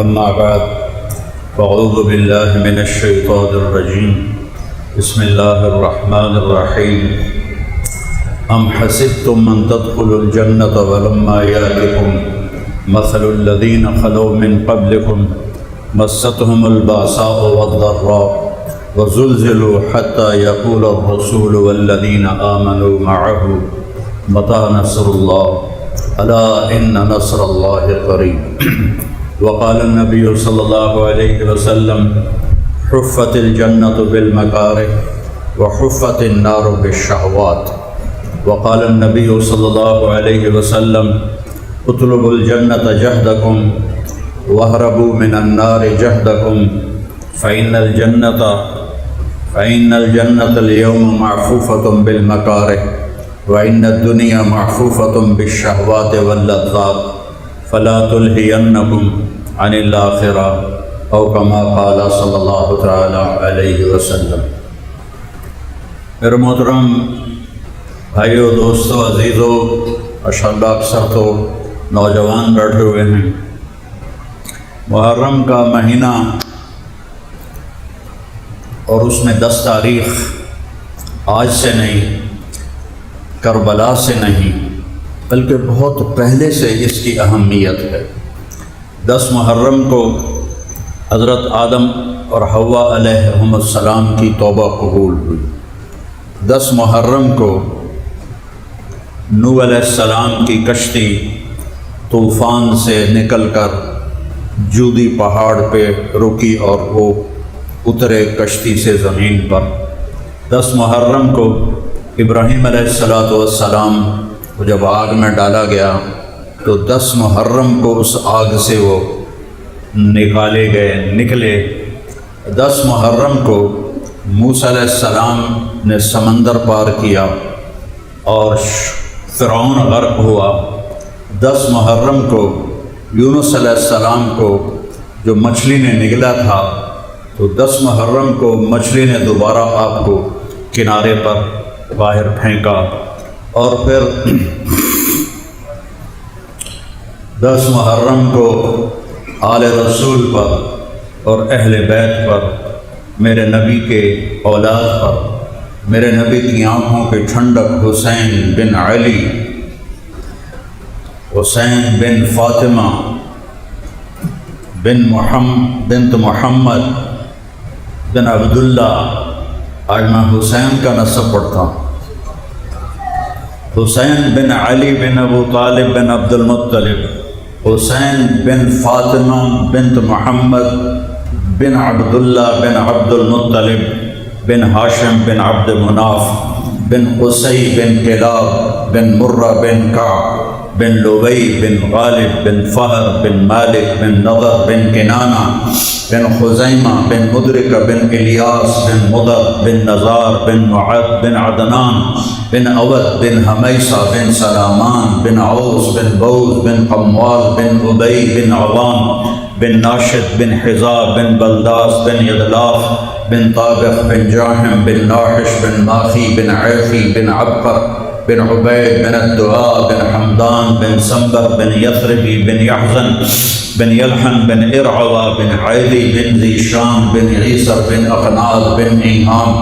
أما بعد فأعوذ بالله من الشيطان الرجيم بسم الله الرحمن الرحيم أم حسبتم أن تدخلوا الجنة ولما يأتكم مثل الذين خلوا من قبلكم مستهم البأساء والضراء وزلزلوا حتى يقول الرسول والذين آمنوا معه متى نصر الله ألا إن نصر الله قريب وقال النبي صلى الله عليه وسلم حفت الجنة بالمكاره وحفت النار بالشهوات وقال النبي صلى الله عليه وسلم اطلبوا الجنة جهدكم واهربوا من النار جهدكم فإن الجنة اليوم معفوفة بالمكاره وإن الدنيا معفوفة بالشهوات واللذات فلا تلهينكم عن الآخرة او كما قال صلی اللہ تعالی علیہ وسلم۔ میرے محترم بھائیو، دوستو، عزیزو، ماشاءاللہ اکثر تو نوجوان بیٹھے ہوئے ہیں۔ محرم کا مہینہ اور اس میں 10 تاریخ آج سے نہیں، کربلا سے نہیں، بلکہ بہت پہلے سے اس کی اہمیت ہے۔ 10 محرم کو حضرت آدم اور حوا علیہم السلام کی توبہ قبول ہوئی۔ 10 محرم کو نوح علیہ السلام کی کشتی طوفان سے نکل کر جودی پہاڑ پہ رکی اور وہ اترے کشتی سے زمین پر۔ 10 محرم کو ابراہیم علیہ السلام کو جب آگ میں ڈالا گیا تو 10 محرم کو اس آگ سے وہ نکلے۔ 10 محرم کو موسیٰ علیہ السلام نے سمندر پار کیا اور فرعون غرق ہوا۔ 10 محرم کو یونس علیہ السلام کو جو مچھلی نے نگلا تھا تو 10 محرم کو مچھلی نے دوبارہ آپ کو کنارے پر باہر پھینکا۔ اور پھر 10 محرم کو آل رسول پر اور اہل بیت پر، میرے نبی کے اولاد پر، میرے نبی کی آنکھوں کے ٹھنڈک حسین بن علی، حسین بن فاطمہ بنت محمد بن عبداللہ، آج میں حسین کا نسب پڑھتا ہوں، حسین بن علی بن ابو طالب بن عبد المطلب، حسین بن فاطمہ بنت محمد بن عبداللہ بن عبد المطلب بن ہاشم بن عبد مناف بن قصی بن کلاب بن مرہ بن کعب بن لبی بن غالب بن فہر بن مالک بن نضر بن کنانہ بن خزیمہ بن مدرکہ بن الیاس بن مضر بن نزار بن معد بن عدنان بن اود بن حمیسہ بن سلامان بن عوس بن بوز بن قموال بن ابی بن عوام بن ناشد بن حزاب بن بلداس بن یدلاف بن طابق بن جاہم بن ناحش بن ماخی بن عیفی بن عبقر بن عبید بن الدعاء بن حمدان بن سنبر بن یثربی بن یحزن بن یلحن بن ارعوا بن عیدی بن ذیشان بن عیسر بن اقناد بن ایہام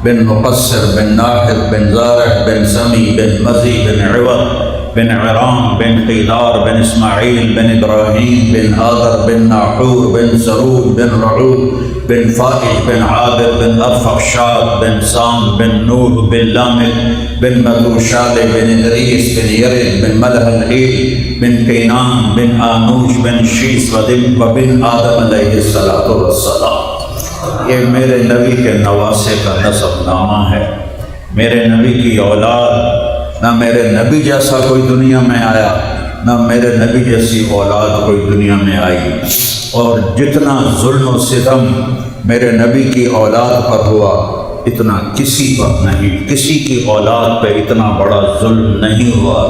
بن مقصر بن ناحد بن زارع بن سمی بن مزی بن عوض بن عرام بن قیدار بن اسماعیل بن ابراہیم بن آذر بن ناحور بن سرود بن رعود بن فائج بن عابد بن ارفخشاد بن سام بن نوح بن لامک بن متوشال بن ادریس بن یرد بن ملح العید بن کینان بن آنوش بن شیس وبن آدم علیہ السلام۔ یہ میرے نبی کے نواسے کا نسب نامہ ہے، میرے نبی کی اولاد۔ نہ میرے نبی جیسا کوئی دنیا میں آیا، نہ میرے نبی جیسی اولاد کوئی دنیا میں آئی، اور جتنا ظلم و ستم میرے نبی کی اولاد پر ہوا اتنا کسی پر نہیں، کسی کی اولاد پہ اتنا بڑا ظلم نہیں ہوا،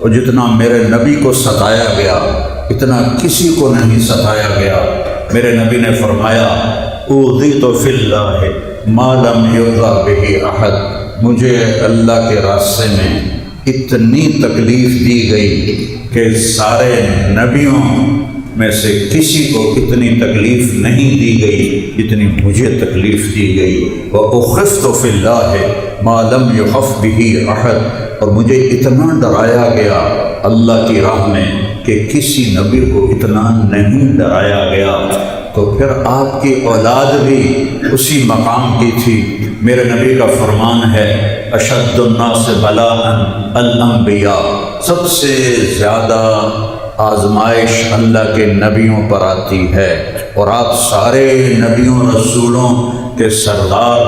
اور جتنا میرے نبی کو ستایا گیا اتنا کسی کو نہیں ستایا گیا۔ میرے نبی نے فرمایا اوذیت فی اللہ ما لم یؤذ بہ احد، مجھے اللہ کے راستے میں اتنی تکلیف دی گئی کہ سارے نبیوں میں سے کسی کو اتنی تکلیف نہیں دی گئی جتنی مجھے تکلیف دی گئی۔ وَأُخِفْتُ فِي اللَّهِ مَا لَمْ يُخَفْ بِهِ أَحَدٌ، اور مجھے اتنا ڈرایا گیا اللہ کی راہ میں کہ کسی نبی کو اتنا نہیں ڈرایا گیا۔ تو پھر آپ کی اولاد بھی اسی مقام کی تھی۔ میرے نبی کا فرمان ہے اشد الناس بلاء الانبیاء، سب سے زیادہ آزمائش اللہ کے نبیوں پر آتی ہے، اور آپ سارے نبیوں رسولوں کے سردار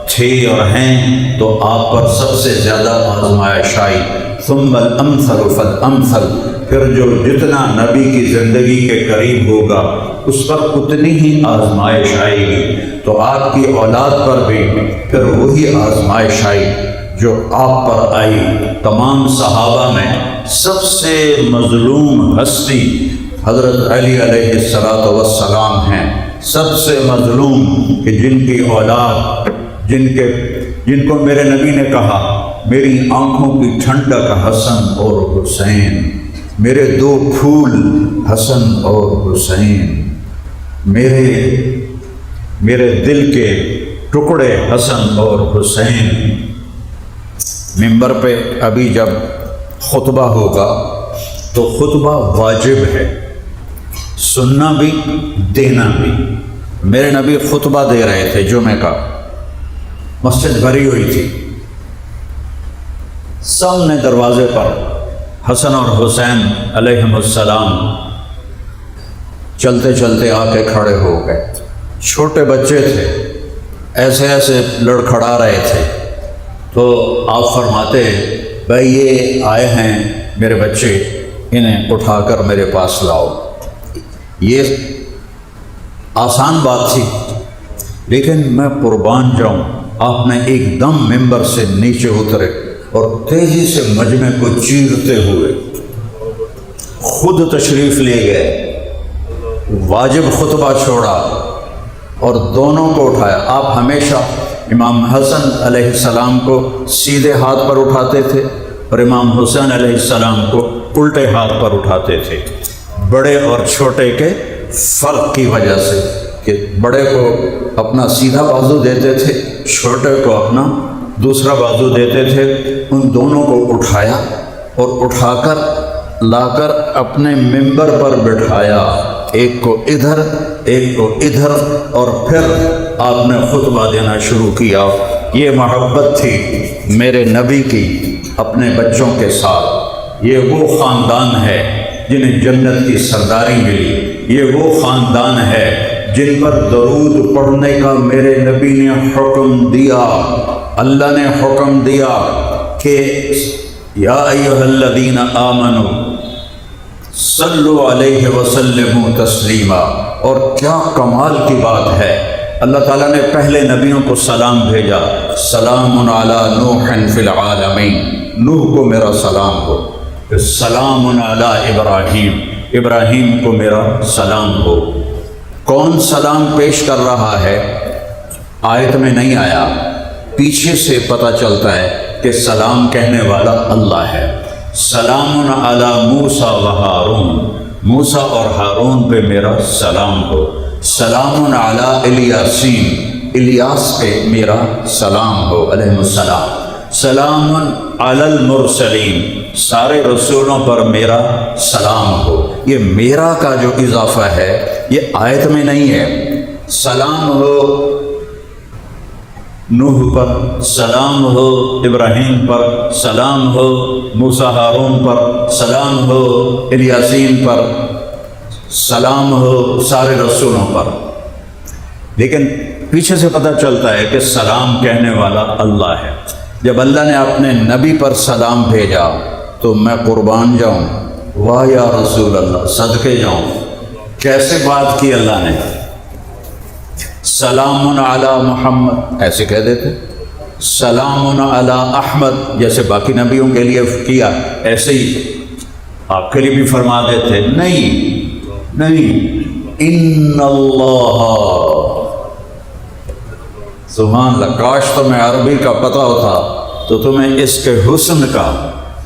تھے اور ہیں، تو آپ پر سب سے زیادہ آزمائش آئی۔ ثم الامثل فالامثل، پھر جو جتنا نبی کی زندگی کے قریب ہوگا اس پر اتنی ہی آزمائش آئے گی۔ تو آپ کی اولاد پر بھی پھر وہی آزمائش آئی جو آپ پر آئی۔ تمام صحابہ میں سب سے مظلوم ہستی حضرت علی علیہ السلام ہیں، سب سے مظلوم، کہ جن کی اولاد جن کو میرے نبی نے کہا میری آنکھوں کی ٹھنڈک حسن اور حسین، میرے دو پھول حسن اور حسین، میرے دل کے ٹکڑے حسن اور حسین۔ ممبر پہ ابھی جب خطبہ ہوگا تو خطبہ واجب ہے، سننا بھی دینا بھی۔ میرے نبی خطبہ دے رہے تھے جمعہ کا، مسجد بھری ہوئی تھی، سامنے دروازے پر حسن اور حسین علیہم السلام چلتے چلتے آ کے کھڑے ہو گئے۔ چھوٹے بچے تھے، ایسے ایسے لڑکھڑا رہے تھے، تو آپ فرماتے بھائی یہ آئے ہیں میرے بچے، انہیں اٹھا کر میرے پاس لاؤ۔ یہ آسان بات تھی، لیکن میں قربان جاؤں، آپ نے ایک دم ممبر سے نیچے اترے اور تیزی سے مجمع کو چیرتے ہوئے خود تشریف لے گئے، واجب خطبہ چھوڑا اور دونوں کو اٹھایا۔ آپ ہمیشہ امام حسن علیہ السلام کو سیدھے ہاتھ پر اٹھاتے تھے اور امام حسین علیہ السلام کو الٹے ہاتھ پر اٹھاتے تھے، بڑے اور چھوٹے کے فرق کی وجہ سے، کہ بڑے کو اپنا سیدھا بازو دیتے تھے، چھوٹے کو اپنا دوسرا بازو دیتے تھے۔ ان دونوں کو اٹھایا اور اٹھا کر لا کر اپنے ممبر پر بٹھایا، ایک کو ادھر ایک کو ادھر، اور پھر آپ نے خطبہ دینا شروع کیا۔ یہ محبت تھی میرے نبی کی اپنے بچوں کے ساتھ۔ یہ وہ خاندان ہے جنہیں جنت کی سرداری ملی، یہ وہ خاندان ہے جن پر درود پڑھنے کا میرے نبی نے حکم دیا۔ اللہ نے حکم دیا کہ یا ایھا الذین آمنوا صلوا علیہ وسلموا تسلیما، اور کیا کمال کی بات ہے، اللہ تعالیٰ نے پہلے نبیوں کو سلام بھیجا، سلام علی نوح فی العالمین، نوح کو میرا سلام ہو، سلام علی ابراہیم، ابراہیم کو میرا سلام ہو۔ کون سلام پیش کر رہا ہے آیت میں نہیں آیا، پیچھے سے پتہ چلتا ہے کہ سلام کہنے والا اللہ ہے۔ سلام علی موسیٰ و ہارون، موسیٰ اور ہارون پہ میرا سلام ہو۔ سلام علی الیاسین، الیاس پہ میرا سلام ہو علیہ السلام۔ سلام علی المرسلین، سارے رسولوں پر میرا سلام ہو۔ یہ میرا کا جو اضافہ ہے یہ آیت میں نہیں ہے۔ سلام ہو نوح پر، سلام ہو ابراہیم پر، سلام ہو موسیٰ ہارون پر، سلام ہو الیاسین پر، سلام ہو سارے رسولوں پر، لیکن پیچھے سے پتہ چلتا ہے کہ سلام کہنے والا اللہ ہے۔ جب اللہ نے اپنے نبی پر سلام بھیجا تو میں قربان جاؤں، واہ یا رسول اللہ، صدقے جاؤں، کیسے بات کی اللہ نے۔ سلام علی محمد ایسے کہہ دیتے، سلام علی احمد جیسے باقی نبیوں کے لیے کیا، ایسے ہی آپ کے لیے بھی فرما دیتے۔ نہیں، ان اللہ، سبحان اللہ، کاش تمہیں عربی کا پتہ ہوتا تو تمہیں اس کے حسن کا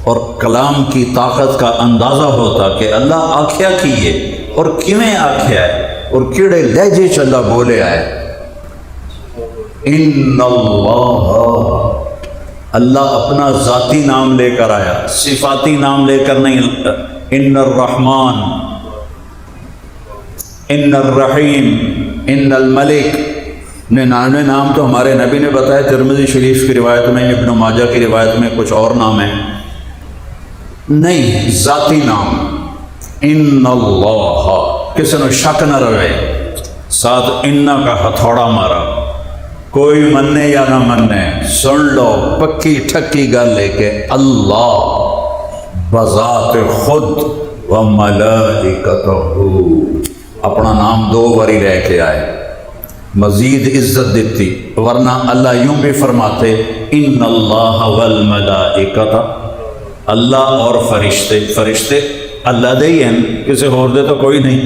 اور کلام کی طاقت کا اندازہ ہوتا کہ اللہ آخیا کیے، اور کیویں آکھیا ہے اور کیڑے لہجے چلا بولے آئے. ان اللہ اپنا ذاتی نام لے کر آیا، صفاتی نام لے کر نہیں. ان الرحمن، ان الرحیم، ان الملک. 99 نام تو ہمارے نبی نے بتایا. ترمذی شریف کی روایت میں، ابن ماجہ کی روایت میں کچھ اور نام ہیں. نہیں، ذاتی نام. ان اللہ، کسی نے شک نہ رہے، ساتھ انا کا ہتھوڑا مارا. کوئی مننے یا نہ مننے، سن لو پکی ٹھکی گل لے کے اللہ بذات خود و ملائکتہ اپنا نام 2 باری رہ کے آئے، مزید عزت دیتی. ورنہ اللہ یوں بھی فرماتے ان اللہ والملائکۃ، اللہ اور فرشتے. فرشتے اللہ دے ہی ہیں، کسی اور دے تو کوئی نہیں،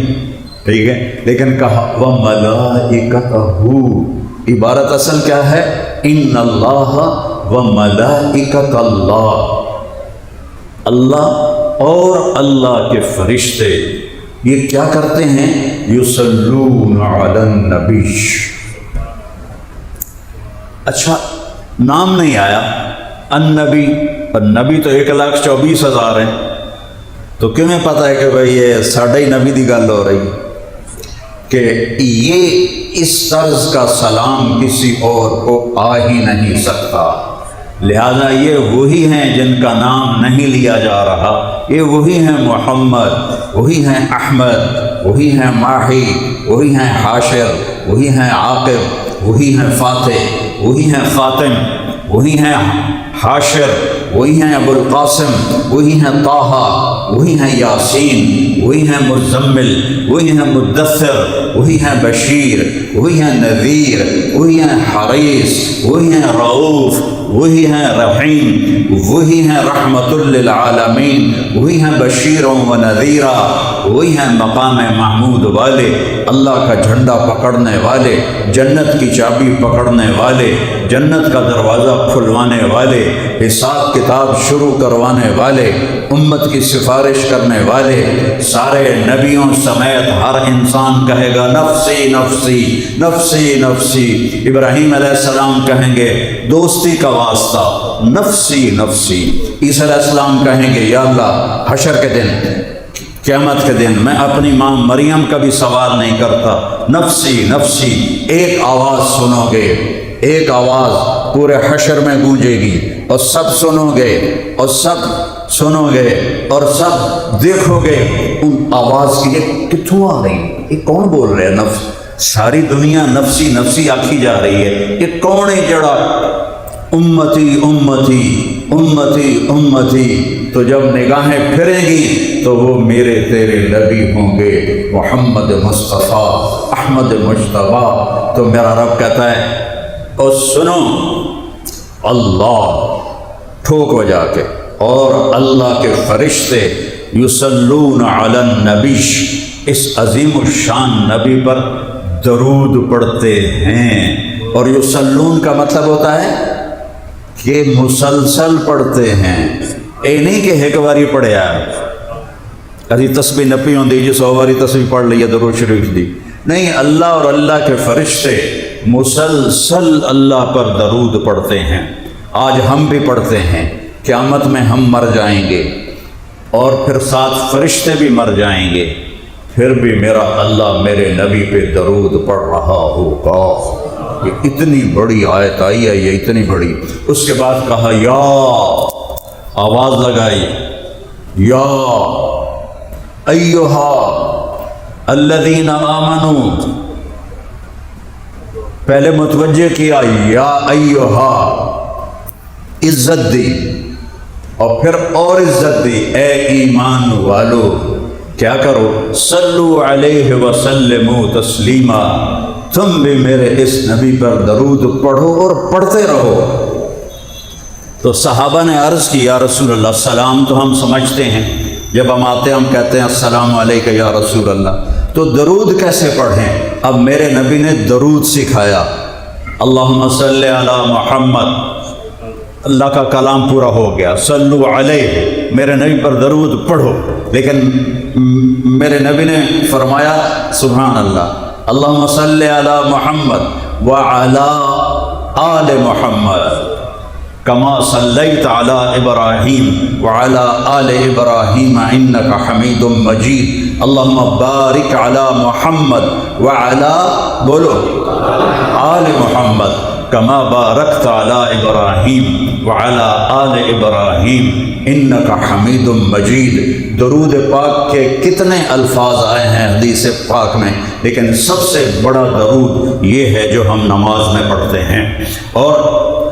ٹھیک ہے. لیکن کہا وملائکتہ، عبارت اصل کیا ہے؟ ان اللہ وملائکۃ اللہ، اللہ اور اللہ کے فرشتے یہ کیا کرتے ہیں؟ یصلون علی النبی. اچھا، نام نہیں آیا النبی. النبی تو 1,24,000 ہیں، تو کیوں میں پتہ ہے کہ بھئی یہ ساڑھے ہی نبی دی گل ہو رہی کہ یہ اس طرز کا سلام کسی اور کو آ ہی نہیں سکتا. لہذا یہ وہی ہیں جن کا نام نہیں لیا جا رہا. یہ وہی ہیں محمد، وہی ہیں احمد، وہی ہیں ماہی، وہی ہیں حاشر، وہی ہیں عاقب، وہی ہیں فاتح، وہی ہیں خاتم، وہی ہیں حاشر، وہی ہیں ابو القاسم، وہی ہیں طٰہٰ، وہی ہیں یاسین، وہی ہیں مزمل، وہی ہیں مدثر، وہی ہیں بشیر، وہی ہیں نذیر، وہی ہیں حریص، وہی ہیں رؤوف، وہی ہیں رحیم، وہی ہیں رحمت للعالمین، وہی ہیں بشیر و نذیرہ، وہی ہیں مقام محمود والے، اللہ کا جھنڈا پکڑنے والے، جنت کی چابی پکڑنے والے، جنت کا دروازہ کھلوانے والے، حساب کتاب شروع کروانے والے، امت کی سفارش کرنے والے. سارے نبیوں سمیت ہر انسان کہے گا نفسی نفسی نفسی نفسی. ابراہیم علیہ السلام کہیں گے دوستی کا واسطہ نفسی نفسی. عیسیٰ علیہ السلام کہیں گے یا اللہ حشر کے دن، قیامت کے دن میں اپنی ماں مریم کا بھی سوال نہیں کرتا، نفسی نفسی. ایک آواز سنو گے، ایک آواز پورے حشر میں گونجے گی، اور سب سنو گے، اور سب سنو گے، اور سب دیکھو گے ان آواز کی یہ کتھوں آ رہی ہے، یہ کون بول رہے ہیں؟ نفس. ساری دنیا نفسی نفسی آکھی جا رہی ہے. یہ کون ہے جڑا امتی امتی امتی امتی؟ تو جب نگاہیں پھریں گی تو وہ میرے تیرے نبی ہوں گے، محمد مصطفیٰ احمد مجتبیٰ. تو میرا رب کہتا ہے اور سنو، اللہ ٹھوک ہو جا کے اور اللہ کے فرشتے یصلون علی النبی، اس عظیم الشان نبی پر درود پڑھتے ہیں. اور یصلون کا مطلب ہوتا ہے کہ مسلسل پڑھتے ہیں. اے نہیں کہ ایک باری پڑھیا کبھی تسبیح نپی ہوں دی جی 100 باری تسبیح پڑھ لی ہے درود شریف دی. نہیں، اللہ اور اللہ کے فرشتے مسلسل اللہ پر درود پڑھتے ہیں. آج ہم بھی پڑھتے ہیں، قیامت میں ہم مر جائیں گے اور پھر ساتھ فرشتے بھی مر جائیں گے، پھر بھی میرا اللہ میرے نبی پہ درود پڑھ رہا ہوگا. یہ اتنی بڑی آیت آئی ہے، یہ اتنی بڑی. اس کے بعد کہا یا، آواز لگائی، یا ایہا الذین آمنوا. پہلے متوجہ کیا یا ایہا، عزت دی، اور پھر اور عزت دی، اے ایمان والو کیا کرو؟ صلو علیہ وسلموا تسلیما. تم بھی میرے اس نبی پر درود پڑھو اور پڑھتے رہو. تو صحابہ نے عرض کی یا رسول اللہ، سلام تو ہم سمجھتے ہیں، جب ہم آتے ہم کہتے ہیں السلام علیکم یا رسول اللہ، تو درود کیسے پڑھیں؟ اب میرے نبی نے درود سکھایا. اللہم صلی علی محمد اللہ کا کلام پورا ہو گیا، صلو علیہ، میرے نبی پر درود پڑھو، لیکن میرے نبی نے فرمایا سبحان اللہ، اللہم صلی علی محمد وعلی آل محمد کما صلیت علی ابراہیم وعلی آل ابراہیم انک حمید مجید، اللہم بارک علی محمد وعلی بولو آل محمد کما بارکت علی ابراہیم وعلی آل ابراہیم انک حمید مجید۔ درود پاک کے کتنے الفاظ آئے ہیں حدیث پاک میں، لیکن سب سے بڑا درود یہ ہے جو ہم نماز میں پڑھتے ہیں۔ اور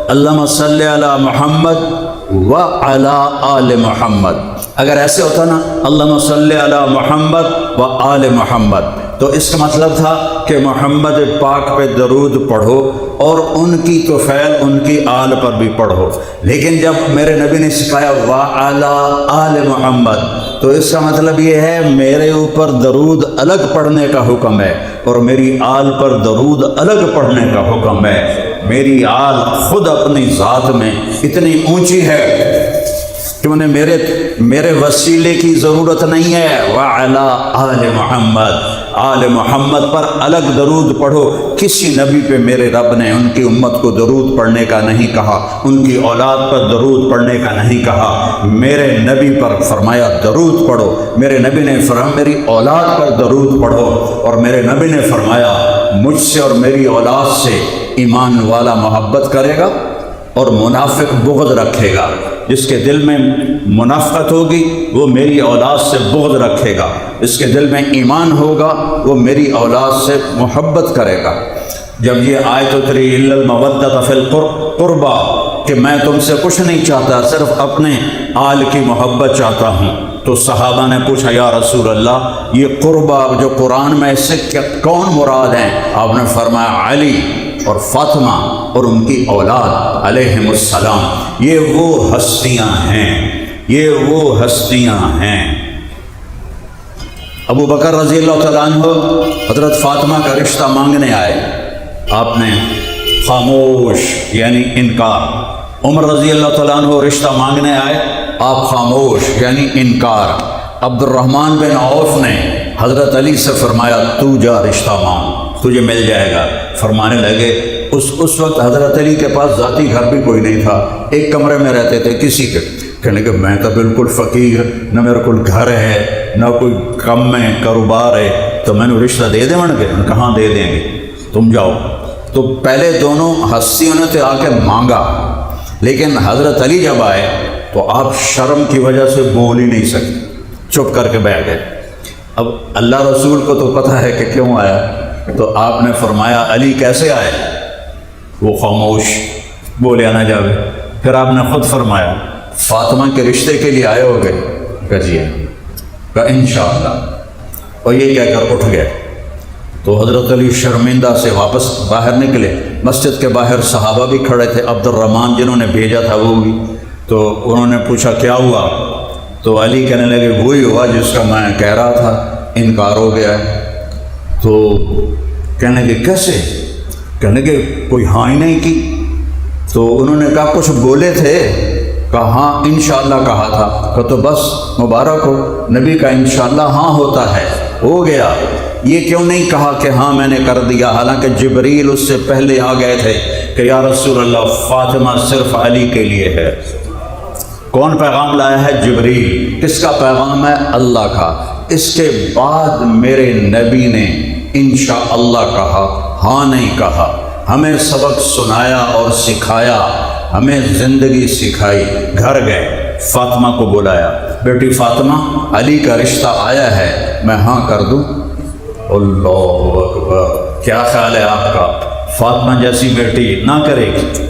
اللہم صلی علی محمد وعلی آل محمد، اگر ایسے ہوتا نا اللہم صلی علی محمد وآل محمد، تو اس کا مطلب تھا کہ محمد پاک پہ درود پڑھو اور ان کی طفیل ان کی آل پر بھی پڑھو، لیکن جب میرے نبی نے سکھایا وعلی آل محمد تو اس کا مطلب یہ ہے میرے اوپر درود الگ پڑھنے کا حکم ہے اور میری آل پر درود الگ پڑھنے کا حکم ہے۔ میری آل خود اپنی ذات میں اتنی اونچی ہے کہ انہیں میرے وسیلے کی ضرورت نہیں ہے۔ وعلی آل محمد، آل محمد پر الگ درود پڑھو۔ کسی نبی پہ میرے رب نے ان کی امت کو درود پڑھنے کا نہیں کہا، ان کی اولاد پر درود پڑھنے کا نہیں کہا، میرے نبی پر فرمایا درود پڑھو۔ میرے نبی نے فرمایا میری اولاد پر درود پڑھو، اور میرے نبی نے فرمایا مجھ سے اور میری اولاد سے ایمان والا محبت کرے گا اور منافق بغض رکھے گا۔ جس کے دل میں منافقت ہوگی وہ میری اولاد سے بغض رکھے گا، اس کے دل میں ایمان ہوگا وہ میری اولاد سے محبت کرے گا۔ جب یہ آیت اتری الا المودۃ فی القربى کہ میں تم سے کچھ نہیں چاہتا، صرف اپنے آل کی محبت چاہتا ہوں، تو صحابہ نے پوچھا یا رسول اللہ یہ قربہ جو قرآن میں اس سے کون مراد ہیں؟ آپ نے فرمایا علی اور فاطمہ اور ان کی اولاد علیہم السلام، یہ وہ ہستیاں ہیں، یہ وہ ہستیاں ہیں۔ ابو بکر رضی اللہ تعالیٰ عنہ حضرت فاطمہ کا رشتہ مانگنے آئے، آپ نے خاموش یعنی انکار۔ عمر رضی اللہ تعالیٰ عنہ رشتہ مانگنے آئے، آپ خاموش یعنی انکار۔ عبد الرحمن بن عوف نے حضرت علی سے فرمایا تو جا رشتہ مانگ، تجھے مل جائے گا۔ فرمانے لگے اس وقت حضرت علی کے پاس ذاتی گھر بھی کوئی نہیں تھا، ایک کمرے میں رہتے تھے کسی کے۔ کہنے کہ میں تو بالکل فقیر، نہ میرے کو گھر ہے نہ کوئی کم میں کاروبار ہے، تو میں نے رشتہ دے دیں گے؟ کہاں دے دیں گے، تم جاؤ۔ تو پہلے دونوں ہستیوں نے تو آ کے مانگا، لیکن حضرت علی جب آئے تو آپ شرم کی وجہ سے بول ہی نہیں سکے، چپ کر کے بیٹھ گئے۔ اب اللہ رسول کو تو پتہ ہے کہ کیوں آیا، تو آپ نے فرمایا علی کیسے آئے؟ وہ خاموش، بولے نہ جاوے۔ پھر آپ نے خود فرمایا فاطمہ کے رشتے کے لیے آئے ہو گئے؟ کہا جی کہا انشاءاللہ، اور یہ کہہ کر اٹھ گئے۔ تو حضرت علی شرمندہ سے واپس باہر نکلے، مسجد کے باہر صحابہ بھی کھڑے تھے، عبد الرحمن جنہوں نے بھیجا تھا وہ بھی، تو انہوں نے پوچھا کیا ہوا؟ تو علی کہنے لگے وہی ہوا جس کا میں کہہ رہا تھا، انکار ہو گیا ہے۔ تو کہنے لگے کیسے؟ کہنے لگے کوئی ہاں ہی نہیں کی۔ تو انہوں نے کہا کچھ بولے تھے؟ کہا ہاں انشاءاللہ کہا تھا۔ کہا تو بس مبارک ہو، نبی کا انشاءاللہ ہاں ہوتا ہے، ہو گیا۔ یہ کیوں نہیں کہا کہ ہاں میں نے کر دیا، حالانکہ جبریل اس سے پہلے آ گئے تھے کہ یا رسول اللہ فاطمہ صرف علی کے لیے ہے۔ کون پیغام لایا ہے؟ جبریل۔ کس کا پیغام ہے؟ اللہ کا۔ اس کے بعد میرے نبی نے انشاءاللہ کہا، ہاں نہیں کہا۔ ہمیں سبق سنایا اور سکھایا، ہمیں زندگی سکھائی۔ گھر گئے، فاطمہ کو بلایا، بیٹی فاطمہ علی کا رشتہ آیا ہے، میں ہاں کر دوں؟ اللہ اکبر، کیا خیال ہے آپ کا؟ فاطمہ جیسی بیٹی نہ کرے گی؟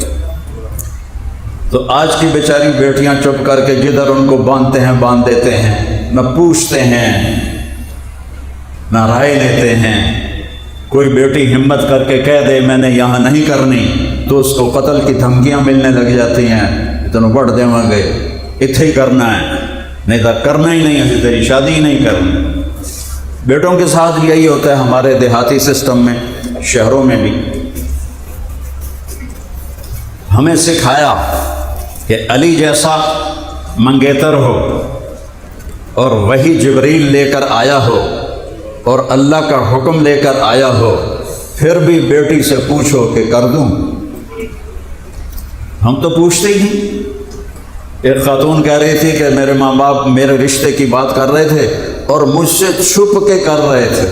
تو آج کی بیچاری بیٹیاں چپ کر کے جدھر ان کو باندھتے ہیں باندھ دیتے ہیں، نہ پوچھتے ہیں نہ رائے لیتے ہیں۔ کوئی بیٹی ہمت کر کے کہہ دے میں نے یہاں نہیں کرنی تو اس کو قتل کی دھمکیاں ملنے لگ جاتی ہیں، اتنا بڑھ دیں گے اتنے ہی کرنا ہے، نہیں تو کرنا ہی نہیں ہے، تیری شادی ہی نہیں کرنی۔ بیٹوں کے ساتھ یہی ہوتا ہے ہمارے دیہاتی سسٹم میں، شہروں میں بھی۔ ہمیں سکھایا کہ علی جیسا منگیتر ہو اور وہی جبریل لے کر آیا ہو اور اللہ کا حکم لے کر آیا ہو، پھر بھی بیٹی سے پوچھو کہ کر دوں؟ ہم تو پوچھتے ہی نہیں۔ ایک خاتون کہہ رہی تھی کہ میرے ماں باپ میرے رشتے کی بات کر رہے تھے اور مجھ سے چھپ کے کر رہے تھے،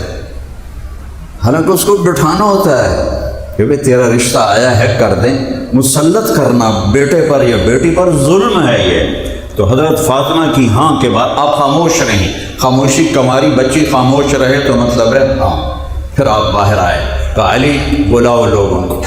حالانکہ اس کو بٹھانا ہوتا ہے کہ بھئی تیرا رشتہ آیا ہے کر دیں۔ مسلط کرنا بیٹے پر یا بیٹی پر ظلم ہے یہ۔ تو حضرت فاطمہ کی ہاں کے بعد آپ خاموش رہیں، خاموشی کماری بچی خاموش رہے تو مطلب ہے ہاں۔ پھر آپ باہر آئے، کہا علی بلاؤ لوگوں کو،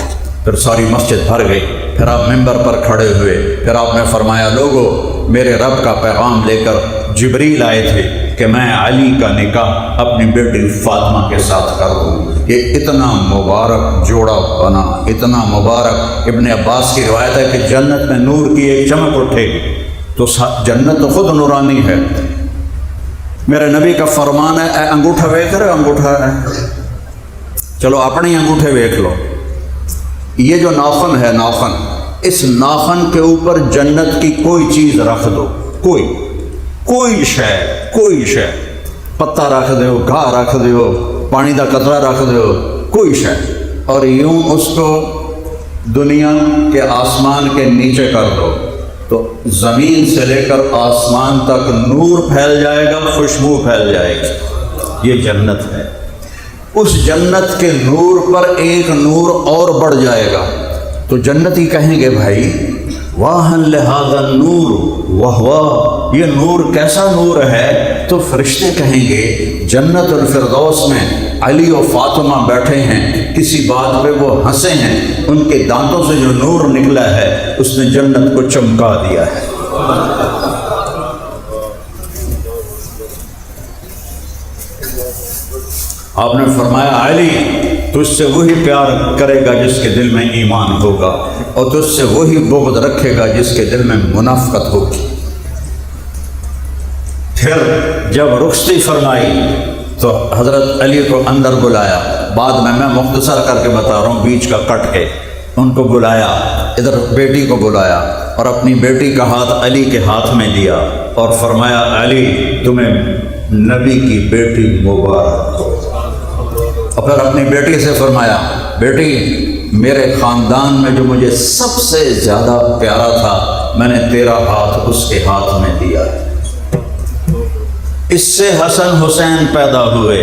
پھر ساری مسجد بھر گئی، پھر آپ ممبر پر کھڑے ہوئے، پھر آپ نے فرمایا لوگو میرے رب کا پیغام لے کر جبریل آئے تھے کہ میں علی کا نکاح اپنی بیٹی فاطمہ کے ساتھ کر دوں۔ یہ اتنا مبارک جوڑا بنا، اتنا مبارک۔ ابن عباس کی روایت ہے کہ جنت میں نور کی ایک چمک اٹھے گی تو جنت تو خود نورانی ہے۔ میرے نبی کا فرمان ہے، اے انگوٹھا ویکھ رہے انگوٹھا ہے، چلو اپنے انگوٹھے ویکھ لو۔ یہ جو ناخن ہے ناخن، اس ناخن کے اوپر جنت کی کوئی چیز رکھ دو، کوئی شے، پتہ رکھ دیو، گھاہ رکھ دیو، پانی دا قطرہ رکھ دیو، کوئی شے، اور یوں اس کو دنیا کے آسمان کے نیچے کر دو تو زمین سے لے کر آسمان تک نور پھیل جائے گا، خوشبو پھیل جائے گی۔ یہ جنت ہے۔ اس جنت کے نور پر ایک نور اور بڑھ جائے گا تو جنتی کہیں گے بھائی واہ لہذا النور، واہ واہ یہ نور کیسا نور ہے؟ تو فرشتے کہیں گے جنت الفردوس میں علی و فاطمہ بیٹھے ہیں، کسی بات پہ وہ ہنسے ہیں، ان کے دانتوں سے جو نور نکلا ہے اس نے جنت کو چمکا دیا ہے۔ آپ نے فرمایا علی تجھ سے وہی پیار کرے گا جس کے دل میں ایمان ہوگا، اور تجھ سے وہی بغض رکھے گا جس کے دل میں منافقت ہوگی۔ پھر جب رخصتی فرمائی تو حضرت علی کو اندر بلایا، بعد میں مختصر کر کے بتا رہا ہوں بیچ کا کٹ کے، ان کو بلایا، ادھر بیٹی کو بلایا اور اپنی بیٹی کا ہاتھ علی کے ہاتھ میں دیا اور فرمایا علی تمہیں نبی کی بیٹی مبارک ہو۔ اور پھر اپنی بیٹی سے فرمایا بیٹی میرے خاندان میں جو مجھے سب سے زیادہ پیارا تھا میں نے تیرا ہاتھ اس کے ہاتھ میں دیا۔ اس سے حسن حسین پیدا ہوئے۔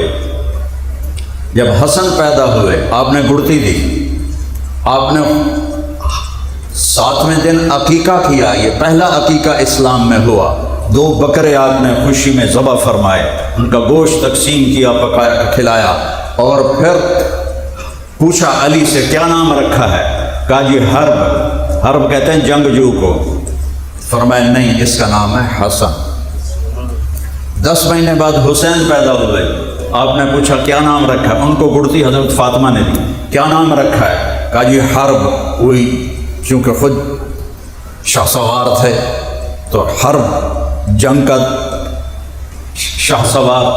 جب حسن پیدا ہوئے آپ نے گڑتی دی، آپ نے 7ویں دن عقیقہ کیا، یہ پہلا عقیقہ اسلام میں ہوا۔ 2 بکرے آپ نے خوشی میں ذبح فرمائے، ان کا گوشت تقسیم کیا، پکایا، کھلایا، اور پھر پوچھا علی سے کیا نام رکھا ہے؟ کہا جی حرب کہتے ہیں جنگجو کو۔ فرمایا نہیں اس کا نام ہے حسن۔ 10 مہینے بعد حسین پیدا ہوئے، آپ نے پوچھا کیا نام رکھا ہے؟ ان کو گڑتی حضرت فاطمہ نے دی، کیا نام رکھا ہے؟ کہا جی حرب ہوئی، چونکہ خود شاہ سوار تھے تو حرب جنگ کا شاہ سوار،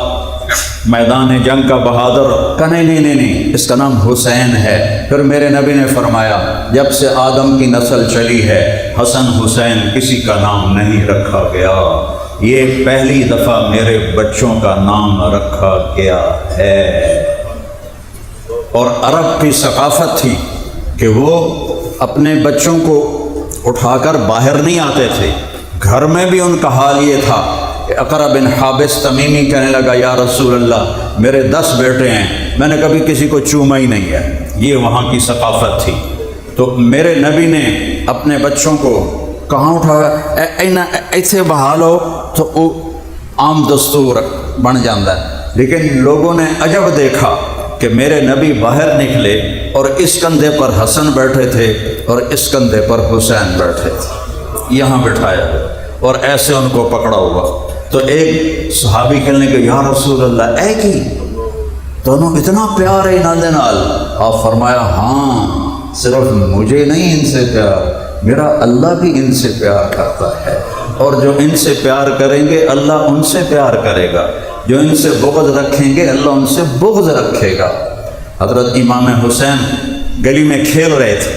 میدان جنگ کا بہادر۔ کہ نہیں اس کا نام حسین ہے۔ پھر میرے نبی نے فرمایا جب سے آدم کی نسل چلی ہے حسن حسین کسی کا نام نہیں رکھا گیا، یہ پہلی دفعہ میرے بچوں کا نام رکھا گیا ہے۔ اور عرب کی ثقافت تھی کہ وہ اپنے بچوں کو اٹھا کر باہر نہیں آتے تھے، گھر میں بھی ان کا حال یہ تھا کہ اقرا بن حابس تمیمی کہنے لگا یا رسول اللہ میرے 10 بیٹے ہیں، میں نے کبھی کسی کو چوما ہی نہیں ہے، یہ وہاں کی ثقافت تھی۔ تو میرے نبی نے اپنے بچوں کو کہاں اٹھایا ایسے بحال ہو تو وہ عام دستور بن جاتا ہے، لیکن لوگوں نے عجب دیکھا کہ میرے نبی باہر نکلے اور اس کندھے پر حسن بیٹھے تھے اور اس کندھے پر حسین بیٹھے تھے، یہاں بٹھایا اور ایسے ان کو پکڑا ہوا۔ تو ایک صحابی کہنے کہ یا رسول اللہ ایک ہی دونوں اتنا پیار ہے نال نال؟ آپ فرمایا ہاں صرف مجھے نہیں ان سے پیار، میرا اللہ بھی ان سے پیار کرتا ہے، اور جو ان سے پیار کریں گے اللہ ان سے پیار کرے گا، جو ان سے بغض رکھیں گے اللہ ان سے بغض رکھے گا۔ حضرت امام حسین گلی میں کھیل رہے تھے،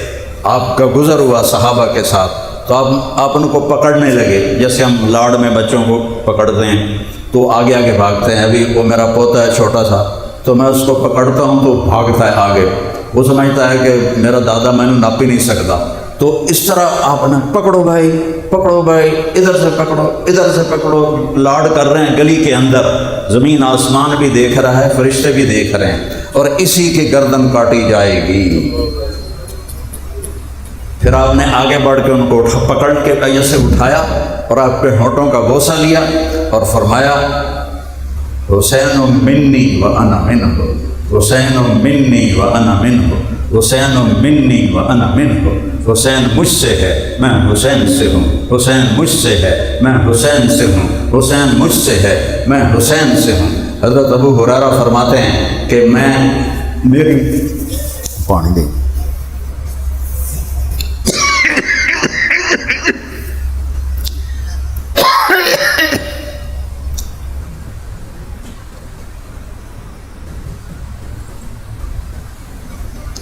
آپ کا گزر ہوا صحابہ کے ساتھ، تو آپ ان کو پکڑنے لگے، جیسے ہم لاڑ میں بچوں کو پکڑتے ہیں تو آگے آگے بھاگتے ہیں۔ ابھی وہ میرا پوتا ہے چھوٹا سا، تو میں اس کو پکڑتا ہوں تو بھاگتا ہے آگے، وہ سمجھتا ہے کہ میرا دادا میں نے ناپ ہی نہیں سکتا۔ تو اس طرح آپ نے پکڑو بھائی، پکڑو بھائی، ادھر سے پکڑو، ادھر سے پکڑو، لاڑ کر رہے ہیں گلی کے اندر، زمین آسمان بھی دیکھ رہا ہے، فرشتے بھی دیکھ رہے ہیں، اور اسی کی گردن کاٹی جائے گی۔ پھر آپ نے آگے بڑھ کے ان کو پکڑ کے ایسے اٹھایا اور آپ کے ہونٹوں کا بوسہ لیا اور فرمایا حسین منی و انا منہ، حسین منی و انا منہ، حسین منی و انا منہ، حسین مجھ سے ہے میں حسین سے ہوں، حسین مجھ سے ہے میں حسین سے ہوں، حسین مجھ سے ہے میں حسین سے ہوں۔ حضرت ابو ہریرہ فرماتے ہیں کہ میں میری پانی دے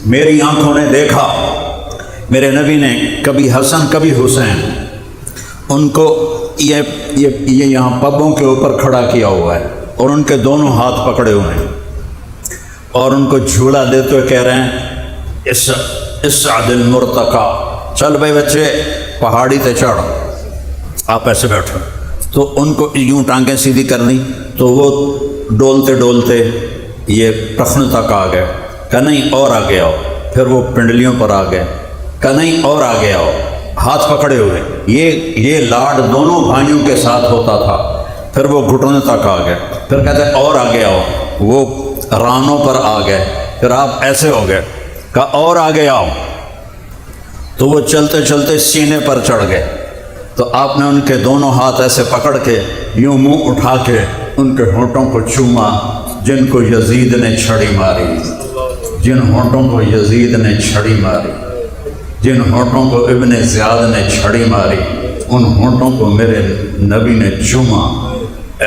میری آنکھوں نے دیکھا میرے نبی نے کبھی حسن کبھی حسین، ان کو یہ یہاں پبوں کے اوپر کھڑا کیا ہوا ہے اور ان کے دونوں ہاتھ پکڑے ہوئے ہیں اور ان کو جھولا دیتے ہوئے کہہ رہے ہیں اسعد المرتقا، چل بھائی بچے پہاڑی تے چڑھ، آپ ایسے بیٹھو۔ تو ان کو یوں ٹانگیں سیدھی کرنی تو وہ ڈولتے ڈولتے یہ ٹخن تک آ گئے، کہ نہیں اور آگے آؤ، پھر وہ پنڈلیوں پر آ گئے، کہ نہیں اور آگے آؤ، ہاتھ پکڑے ہوئے۔ یہ لاڈ دونوں بھائیوں کے ساتھ ہوتا تھا۔ پھر وہ گھٹنے تک آ گئے، پھر کہتے اور آگے آؤ، وہ رانوں پر آ گئے، پھر آپ ایسے ہو گئے، کہا اور آگے آؤ، تو وہ چلتے چلتے سینے پر چڑھ گئے۔ تو آپ نے ان کے دونوں ہاتھ ایسے پکڑ کے یوں منہ اٹھا کے ان کے ہونٹوں کو چوما، جن کو یزید نے چھڑی ماری، جن ہونٹوں کو یزید نے چھڑی ماری، جن ہونٹوں کو ابن زیاد نے چھڑی ماری، ان ہونٹوں کو میرے نبی نے چوما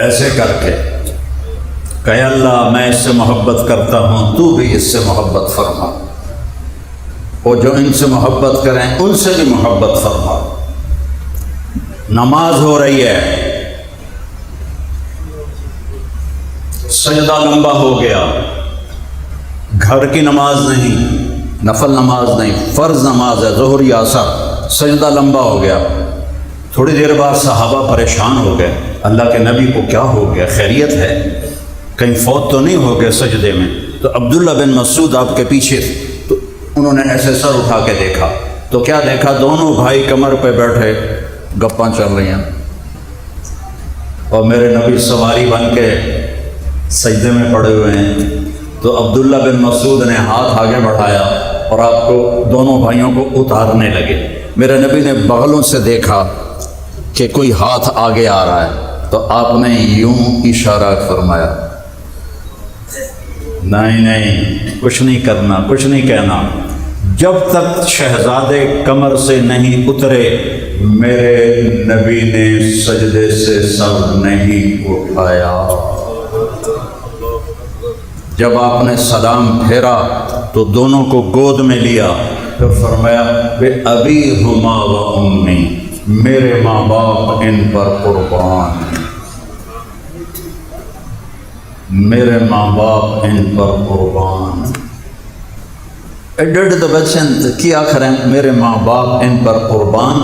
ایسے کر کے کہ اللہ میں اس سے محبت کرتا ہوں، تو بھی اس سے محبت فرما، اور جو ان سے محبت کریں ان سے بھی محبت فرما۔ نماز ہو رہی ہے، سجدہ لمبا ہو گیا، گھر کی نماز نہیں، نفل نماز نہیں، فرض نماز ہے، ظہر یا عصر، سجدہ لمبا ہو گیا۔ تھوڑی دیر بعد صحابہ پریشان ہو گئے، اللہ کے نبی کو کیا ہو گیا، خیریت ہے، کہیں فوت تو نہیں ہو گئے سجدے میں؟ تو عبداللہ بن مسعود آپ کے پیچھے تھے، تو انہوں نے ایسے سر اٹھا کے دیکھا تو کیا دیکھا، دونوں بھائی کمر پہ بیٹھے گپاں چل رہی ہیں، اور میرے نبی سواری بن کے سجدے میں پڑے ہوئے ہیں۔ تو عبداللہ بن مسعود نے ہاتھ آگے بڑھایا اور آپ کو دونوں بھائیوں کو اتارنے لگے۔ میرے نبی نے بغلوں سے دیکھا کہ کوئی ہاتھ آگے آ رہا ہے، تو آپ نے یوں اشارہ فرمایا، نہیں نہیں کچھ نہیں کرنا، کچھ نہیں کہنا، جب تک شہزادے کمر سے نہیں اترے میرے نبی نے سجدے سے سر نہیں اٹھایا۔ جب آپ نے سلام پھیرا تو دونوں کو گود میں لیا، پھر فرمایا بے ابی ہما و امی، میرے ماں باپ ان پر قربان، میرے ماں باپ ان پر قربان۔ ایڈڈ تو بچن کیا کریں، میرے ماں باپ ان پر قربان۔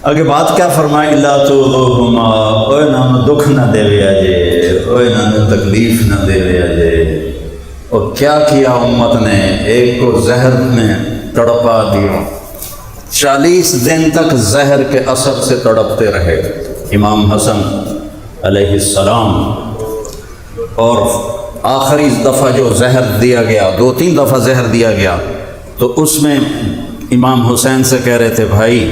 اگے بات کیا فرمائی، لا تؤذوہما، اوے نہ دکھ نہ دے ویا جے، اوے نہ تکلیف نہ دے ویا جے۔ اور کیا کیا امت نے، ایک کو زہر میں تڑپا دیا، 40 دن تک زہر کے اثر سے تڑپتے رہے امام حسن علیہ السلام۔ اور آخری دفعہ جو زہر دیا گیا، 2-3 دفعہ زہر دیا گیا، تو اس میں امام حسین سے کہہ رہے تھے بھائی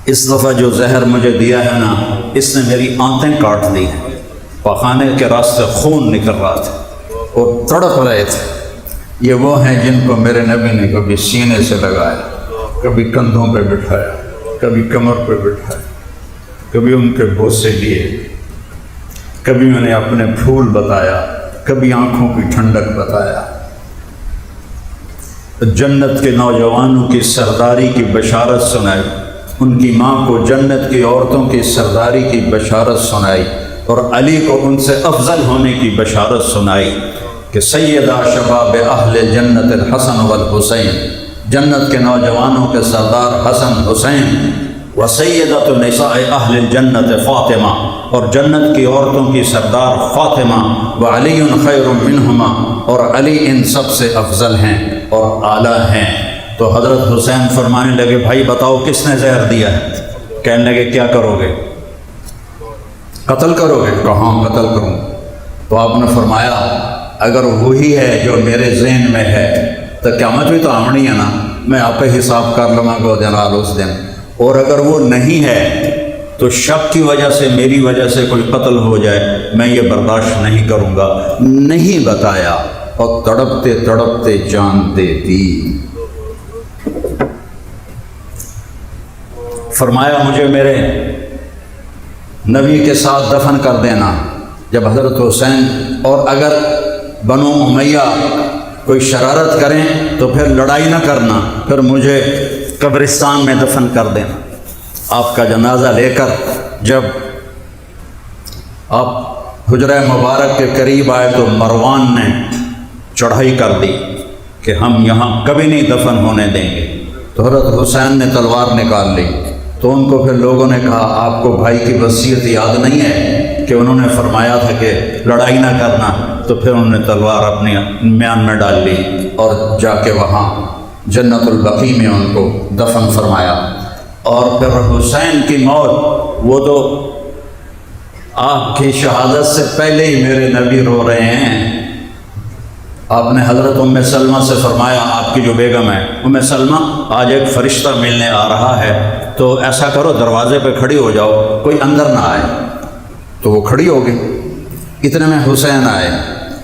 اس دفعہ جو زہر مجھے دیا ہے نا، اس نے میری آنتیں کاٹ دی ہیں، پخانے کے راستے خون نکل رہا تھا اور تڑپ رہے تھے۔ یہ وہ ہیں جن کو میرے نبی نے کبھی سینے سے لگایا، کبھی کندھوں پہ بٹھایا، کبھی کمر پہ بٹھایا، کبھی ان کے بوسے لیے، کبھی انہیں اپنے پھول بتایا، کبھی آنکھوں کی ٹھنڈک بتایا، جنت کے نوجوانوں کی سرداری کی بشارت سنائی، ان کی ماں کو جنت کی عورتوں کی سرداری کی بشارت سنائی اور علی کو ان سے افضل ہونے کی بشارت سنائی کہ سیدہ شباب اہل جنت الحسن والحسین، جنت کے نوجوانوں کے سردار حسن حسین، و سیدۃ نساء اہل الجنت فاطمہ، اور جنت کی عورتوں کی سردار فاطمہ، و علی خیر منہما، اور علی ان سب سے افضل ہیں اور اعلیٰ ہیں۔ تو حضرت حسین فرمانے لگے بھائی بتاؤ کس نے زہر دیا ہے؟ کہنے لگے کیا کرو گے؟ قتل کرو گے؟ کہاں قتل کروں؟ تو آپ نے فرمایا اگر وہی ہے جو میرے ذہن میں ہے تو قیامت بھی تو آمنی ہے نا، میں آپ پہ حساب کر لوں گا جنرال اس دن، اور اگر وہ نہیں ہے تو شک کی وجہ سے میری وجہ سے کوئی قتل ہو جائے، میں یہ برداشت نہیں کروں گا۔ نہیں بتایا اور تڑپتے تڑپتے جان دے دی۔ فرمایا مجھے میرے نبی کے ساتھ دفن کر دینا جب حضرت حسین، اور اگر بنو امیہ کوئی شرارت کریں تو پھر لڑائی نہ کرنا، پھر مجھے قبرستان میں دفن کر دینا۔ آپ کا جنازہ لے کر جب آپ حجرہ مبارک کے قریب آئے تو مروان نے چڑھائی کر دی کہ ہم یہاں کبھی نہیں دفن ہونے دیں گے۔ تو حضرت حسین نے تلوار نکال لی، تو ان کو پھر لوگوں نے کہا آپ کو بھائی کی وصیت یاد نہیں ہے کہ انہوں نے فرمایا تھا کہ لڑائی نہ کرنا؟ تو پھر انہوں نے تلوار اپنی میان میں ڈال لی اور جا کے وہاں جنت البقیع میں ان کو دفن فرمایا۔ اور پھر حسین کی موت، وہ تو آپ کی شہادت سے پہلے ہی میرے نبی رو رہے ہیں۔ آپ نے حضرت ام سلمہ سے فرمایا، آپ کی جو بیگم ہے ام سلمہ، آج ایک فرشتہ ملنے آ رہا ہے، تو ایسا کرو دروازے پہ کھڑی ہو جاؤ، کوئی اندر نہ آئے۔ تو وہ کھڑی ہو گئی۔ اتنے میں حسین آئے،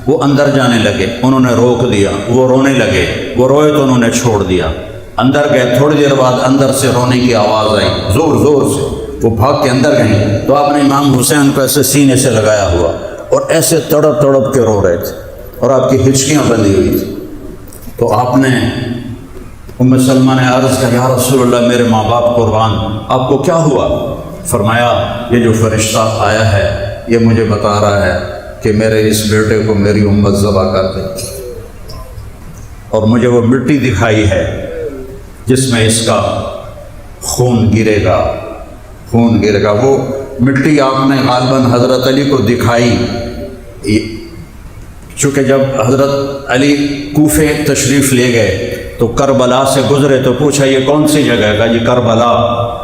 وہ اندر جانے لگے، انہوں نے روک دیا، وہ رونے لگے، وہ روئے تو انہوں نے چھوڑ دیا۔ اندر گئے، تھوڑی دیر بعد اندر سے رونے کی آواز آئی زور زور سے، وہ بھاگ کے اندر گئیں تو آپ نے امام حسین کو ایسے سینے سے لگایا ہوا اور ایسے تڑپ تڑپ کے رو رہے تھے اور آپ کی ہچکیاں بندھی ہوئی تھی۔ تو آپ نے ام سلمہ نے عرض کیا یا رسول اللہ میرے ماں باپ قربان، آپ کو کیا ہوا؟ فرمایا یہ جو فرشتہ آیا ہے یہ مجھے بتا رہا ہے کہ میرے اس بیٹے کو میری امت ذبح کر دے، اور مجھے وہ مٹی دکھائی ہے جس میں اس کا خون گرے گا، خون گرے گا۔ وہ مٹی آپ نے غالباً حضرت علی کو دکھائی، چونکہ جب حضرت علی کوفے تشریف لے گئے تو کربلا سے گزرے تو پوچھا یہ کون سی جگہ ہے؟ کہا یہ کربلا۔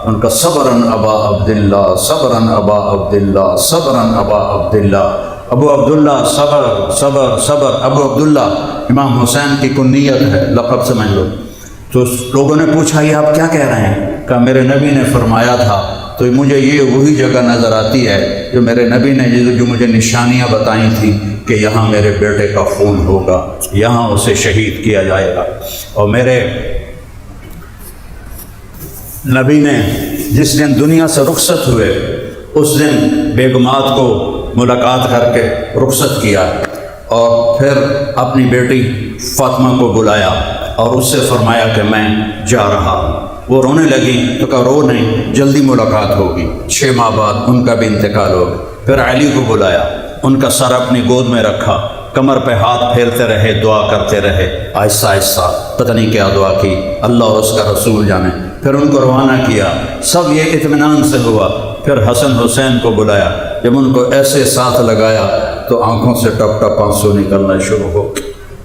ان کا صبراً ابا عبداللہ، صبراً ابا عبداللہ، صبراً ابا عبداللہ، ابو عبداللہ، صبر صبر صبر ابو عبداللہ امام حسین کی کنیت ہے، لقب سمجھ لو۔ تو لوگوں نے پوچھا یہ آپ کیا کہہ رہے ہیں؟ کہا میرے نبی نے فرمایا تھا، تو مجھے یہ وہی جگہ نظر آتی ہے جو میرے نبی نے جو مجھے نشانیاں بتائی تھیں کہ یہاں میرے بیٹے کا خون ہوگا، یہاں اسے شہید کیا جائے گا۔ اور میرے نبی نے جس دن دنیا سے رخصت ہوئے اس دن بیگمات کو ملاقات کر کے رخصت کیا اور پھر اپنی بیٹی فاطمہ کو بلایا اور اس سے فرمایا کہ میں جا رہا ہوں۔ وہ رونے لگی تو کہا رو نہیں، جلدی ملاقات ہوگی۔ 6 ماہ بعد ان کا بھی انتقال ہو گیا۔ پھر علی کو بلایا، ان کا سر اپنی گود میں رکھا، کمر پہ ہاتھ پھیرتے رہے، دعا کرتے رہے، آہستہ آہستہ، پتہ نہیں کیا دعا کی، اللہ اور اس کا رسول جانے۔ پھر ان کو روانہ کیا، سب یہ اطمینان سے ہوا۔ پھر حسن حسین کو بلایا، جب ان کو ایسے ساتھ لگایا تو آنکھوں سے ٹپ ٹپ آنسو نکلنا شروع ہو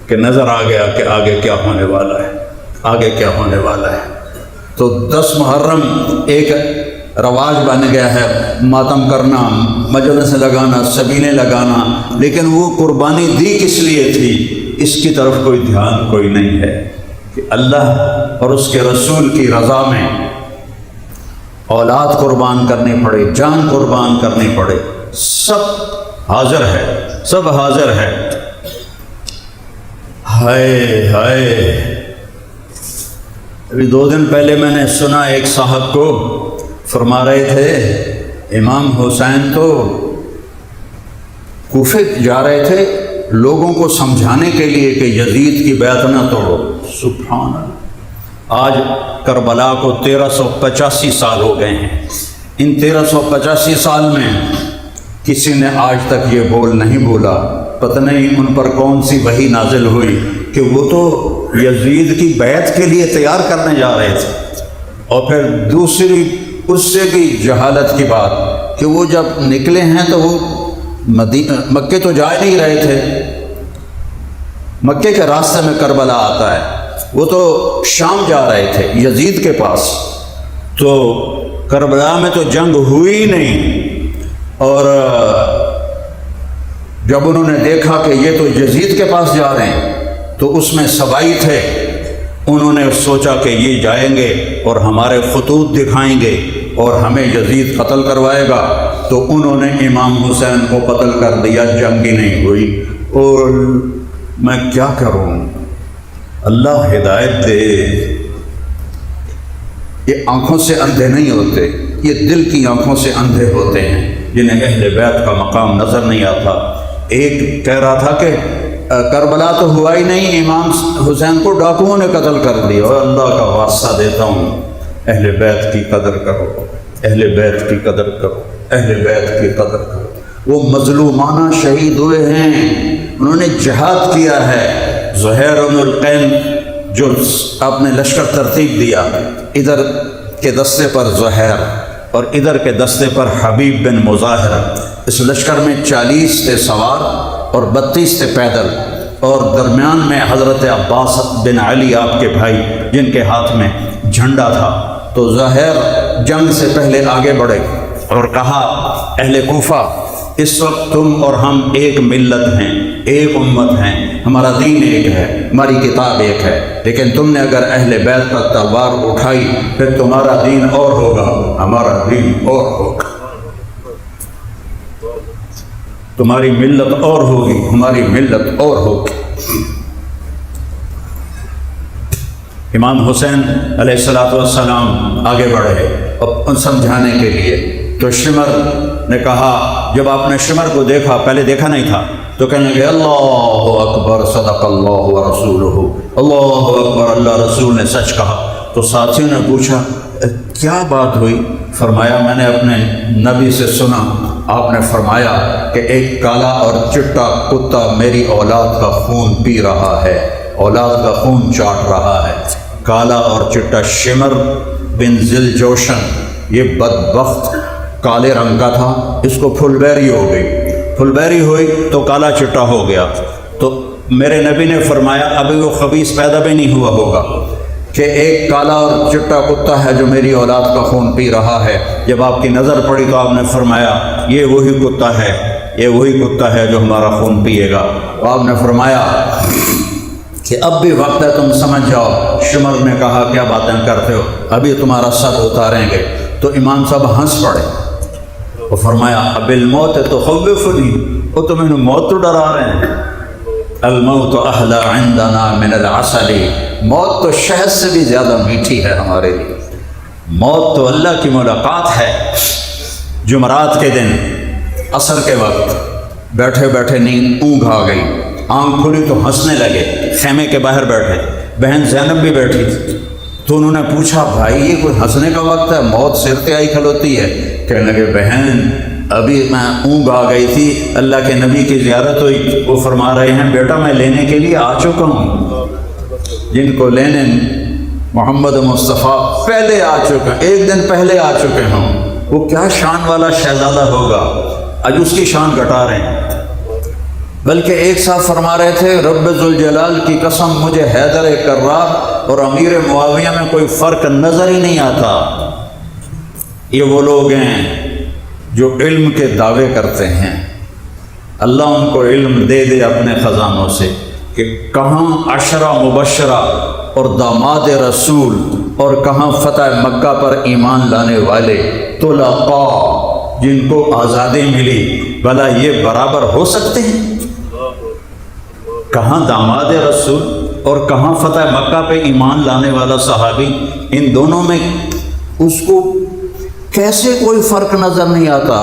کہ نظر آ گیا کہ آگے کیا ہونے والا ہے، آگے کیا ہونے والا ہے۔ تو 10 محرم ایک رواج بن گیا ہے ماتم کرنا، مجلس لگانا، سبینے لگانا، لیکن وہ قربانی دی کس لیے تھی اس کی طرف کوئی دھیان کوئی نہیں ہے کہ اللہ اور اس کے رسول کی رضا میں اولاد قربان کرنی پڑے، جان قربان کرنی پڑے، سب حاضر ہے، سب حاضر ہے۔ ہائے ہائے، ابھی 2 دن پہلے میں نے سنا ایک صاحب کو فرما رہے تھے امام حسین تو کوفے جا رہے تھے لوگوں کو سمجھانے کے لیے کہ یزید کی بیعت نہ توڑو۔ سبحان اللہ، آج کربلا کو 1385 سال ہو گئے ہیں۔ ان 1385 سال میں کسی نے آج تک یہ بول نہیں بولا، پتہ نہیں ان پر کون سی وحی نازل ہوئی کہ وہ تو یزید کی بیعت کے لیے تیار کرنے جا رہے تھے۔ اور پھر دوسری اس سے بھی جہالت کی بات کہ وہ جب نکلے ہیں تو وہ مکے تو جا نہیں رہے تھے، مکے کے راستے میں کربلا آتا ہے، وہ تو شام جا رہے تھے یزید کے پاس۔ تو کربلا میں تو جنگ ہوئی ہی نہیں، اور جب انہوں نے دیکھا کہ یہ تو یزید کے پاس جا رہے ہیں تو اس میں سبائی تھے، انہوں نے سوچا کہ یہ جائیں گے اور ہمارے خطوط دکھائیں گے اور ہمیں یزید قتل کروائے گا، تو انہوں نے امام حسین کو قتل کر دیا، جنگ ہی نہیں ہوئی۔ اور میں کیا کروں، اللہ ہدایت دے۔ یہ آنکھوں سے اندھے نہیں ہوتے، یہ دل کی آنکھوں سے اندھے ہوتے ہیں جنہیں اہل بیت کا مقام نظر نہیں آتا۔ ایک کہہ رہا تھا کہ کربلا تو ہوا ہی نہیں، امام حسین کو ڈاکوؤں نے قتل کر دیا۔ اور اللہ کا واسطہ دیتا ہوں، اہل بیت کی قدر کرو، اہل بیت کی قدر کرو، اہل بیت کی قدر کرو۔ وہ مظلومانہ شہید ہوئے ہیں، انہوں نے جہاد کیا ہے۔ زہیر بن القین جو آپ نے لشکر ترتیب دیا، ادھر کے دستے پر زہیر اور ادھر کے دستے پر حبیب بن مظاہر، اس لشکر میں 40 تھے سوار اور 32 تھے پیدل، اور درمیان میں حضرت عباس بن علی آپ کے بھائی جن کے ہاتھ میں جھنڈا تھا۔ تو زہیر جنگ سے پہلے آگے بڑھے اور کہا، اہل کوفہ، اس وقت تم اور ہم ایک ملت ہیں، ایک امت ہیں، ہمارا دین ایک ہے، ہماری کتاب ایک ہے، لیکن تم نے اگر اہل بیت پر تلوار اٹھائی پھر تمہارا دین اور ہوگا، ہمارا دین اور ہوگا، تمہاری ملت اور ہوگی، ہماری ملت اور ہوگی۔ امام حسین علیہ السلام آگے بڑھے اور سمجھانے کے لیے، تو شمر نے کہا، جب آپ نے شمر کو دیکھا، پہلے دیکھا نہیں تھا، تو کہنے لگے، اللہ اکبر، صدق اللہ ورسولہ، اللہ اکبر، اللہ رسول نے سچ کہا۔ تو ساتھیوں نے پوچھا، کیا بات ہوئی؟ فرمایا، میں نے اپنے نبی سے سنا، آپ نے فرمایا کہ ایک کالا اور چٹا کتا میری اولاد کا خون پی رہا ہے، اولاد کا خون چاٹ رہا ہے۔ کالا اور چٹا شمر بن ذل جوشن، یہ بدبخت کالے رنگ کا تھا، اس کو پھل بیری ہو گئی، پھل بیری ہوئی تو کالا چٹا ہو گیا۔ تو میرے نبی نے فرمایا، ابھی وہ خبیث پیدا بھی نہیں ہوا ہوگا کہ ایک کالا اور چٹا کتا ہے جو میری اولاد کا خون پی رہا ہے۔ جب آپ کی نظر پڑی تو آپ نے فرمایا، یہ وہی کتا ہے، یہ وہی کتا ہے جو ہمارا خون پیے گا۔ آپ نے فرمایا کہ اب بھی وقت ہے، تم سمجھ جاؤ۔ شمر نے کہا، کیا باتیں کرتے ہو، ابھی تمہارا سر اتاریں گے۔ تو امام صاحب ہنس پڑے، وہ فرمایا، اب الموت تخوفنی، وہ تو مجھے موت تو ڈرا رہے ہیں۔ الموت احلی عندنا من العسل، موت تو شہد سے بھی زیادہ میٹھی ہے ہمارے لیے۔ موت تو اللہ کی ملاقات ہے۔ جمعرات کے دن عصر کے وقت بیٹھے بیٹھے نیند اونگ آ گئی، آنکھ کھلی تو ہنسنے لگے، خیمے کے باہر بیٹھے، بہن زینب بھی بیٹھی تھی۔ تو انہوں نے پوچھا، بھائی یہ کوئی ہنسنے کا وقت ہے، موت سر پہ آئی کھلوتی ہے؟ کہنے لگے، بہن ابھی میں اونگ آ گئی تھی، اللہ کے نبی کی زیارت ہوئی، وہ فرما رہے ہیں، بیٹا میں لینے کے لیے آ چکا ہوں، جن کو لینے محمد مصطفیٰ پہلے آ چکے، ایک دن پہلے آ چکے ہوں۔ وہ کیا شان والا شہزادہ ہوگا، آج اس کی شان گھٹا رہے ہیں۔ بلکہ ایک ساتھ فرما رہے تھے، رب ذوالجلال کی قسم، مجھے حیدر کرار اور امیر معاویہ میں کوئی فرق نظر ہی نہیں آتا۔ یہ وہ لوگ ہیں جو علم کے دعوے کرتے ہیں، اللہ ان کو علم دے دے اپنے خزانوں سے، کہ کہاں عشرہ مبشرہ اور داماد رسول اور کہاں فتح مکہ پر ایمان لانے والے طلقاء جن کو آزادی ملی، بھلا یہ برابر ہو سکتے ہیں؟ کہاں داماد رسول اور کہاں فتح مکہ پہ ایمان لانے والا صحابی، ان دونوں میں اس کو کیسے کوئی فرق نظر نہیں آتا؟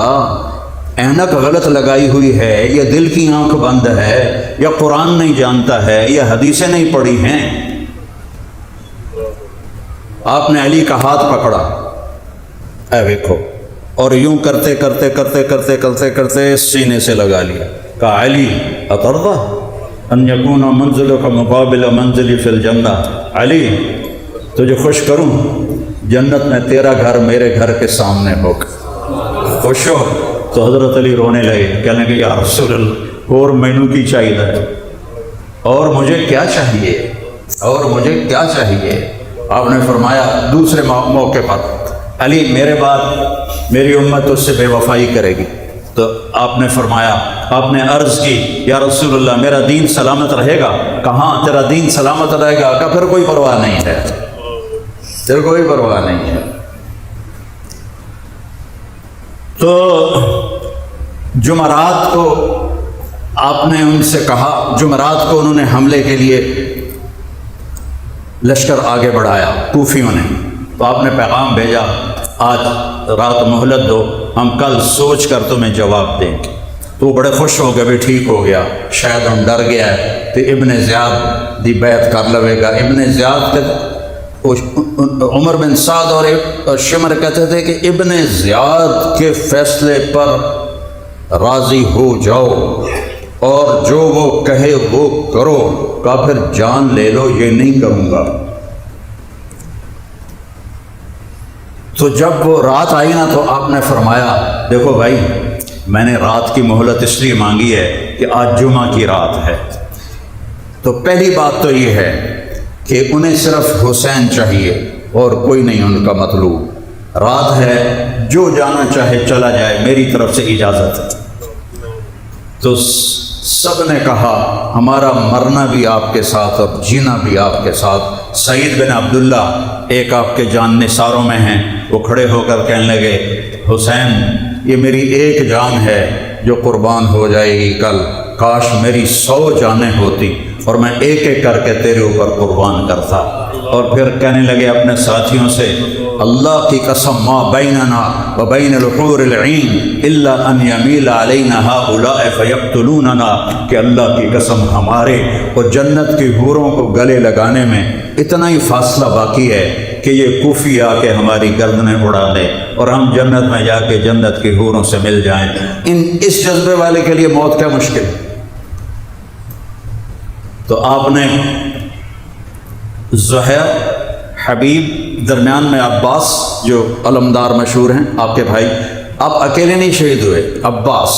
اینک غلط لگائی ہوئی ہے، یا دل کی آنکھ بند ہے، یا قرآن نہیں جانتا ہے، یا حدیثیں نہیں پڑھی ہیں۔ آپ نے علی کا ہاتھ پکڑا، اے دیکھو، اور یوں کرتے کرتے کرتے کرتے کرتے کرتے سینے سے لگا لیا، کہا علی اترضا ان یکون منزلک مقابل منزلی فی الجنہ، علی تجھے خوش کروں جنت میں تیرا گھر میرے گھر کے سامنے ہوگا، خوش ہو؟ تو حضرت علی رونے لگے، کہنے لگے یا رسول اللہ اور مینو کی چاہیے ہے، اور مجھے کیا چاہیے، اور مجھے کیا چاہیے؟ آپ نے فرمایا دوسرے موقع پر، علی میرے بعد میری امت اس سے بے وفائی کرے گی، تو آپ نے فرمایا، آپ نے عرض کی یا رسول اللہ میرا دین سلامت رہے گا؟ کہاں تیرا دین سلامت رہے گا؟ کہ پھر کوئی پرواہ نہیں ہے، پھر کوئی پرواہ نہیں ہے۔ تو جمعرات کو آپ نے ان سے کہا، جمعرات کو انہوں نے حملے کے لیے لشکر آگے بڑھایا کوفیوں نے، تو آپ نے پیغام بھیجا آج رات مہلت دو، ہم کل سوچ کر تمہیں جواب دیں گے۔ تو وہ بڑے خوش ہو گئے، بھی ٹھیک ہو گیا، شاید ہم ڈر گیا ہے تو ابن زیاد دی بیعت کر لوے گا۔ ابن زیاد کے عمر بن سعد اور شمر کہتے تھے کہ ابن زیاد کے فیصلے پر راضی ہو جاؤ اور جو وہ کہے وہ کرو، کا پھر جان لے لو، یہ نہیں کروں گا۔ تو جب وہ رات آئی نا تو آپ نے فرمایا دیکھو بھائی، میں نے رات کی مہلت اس لیے مانگی ہے کہ آج جمعہ کی رات ہے، تو پہلی بات تو یہ ہے کہ انہیں صرف حسین چاہیے اور کوئی نہیں ان کا مطلوب، رات ہے جو جانا چاہے چلا جائے، میری طرف سے اجازت ہے۔ تو سب نے کہا ہمارا مرنا بھی آپ کے ساتھ اور جینا بھی آپ کے ساتھ۔ سعید بن عبداللہ ایک آپ کے جان نثاروں میں ہیں، وہ کھڑے ہو کر کہنے لگے حسین یہ میری ایک جان ہے جو قربان ہو جائے گی کل، کاش میری 100 جانیں ہوتی اور میں ایک ایک کر کے تیرے اوپر قربان کرتا۔ اور پھر کہنے لگے اپنے ساتھیوں سے اللہ کی قسم ما بیننا و بین الحور العین الا ان یمیل علینا ہؤلاء فیقتلوننا، کہ اللہ کی قسم ہمارے اور جنت کی حوروں کو گلے لگانے میں اتنا ہی فاصلہ باقی ہے کہ یہ کوفی آ کے ہماری گردنیں اڑا دے اور ہم جنت میں جا کے جنت کی حوروں سے مل جائیں۔ اس جذبے والے کے لیے موت کیا مشکل۔ تو آپ نے زہیر، حبیب، درمیان میں عباس جو علمدار مشہور ہیں آپ کے بھائی، آپ اکیلے نہیں شہید ہوئے، عباس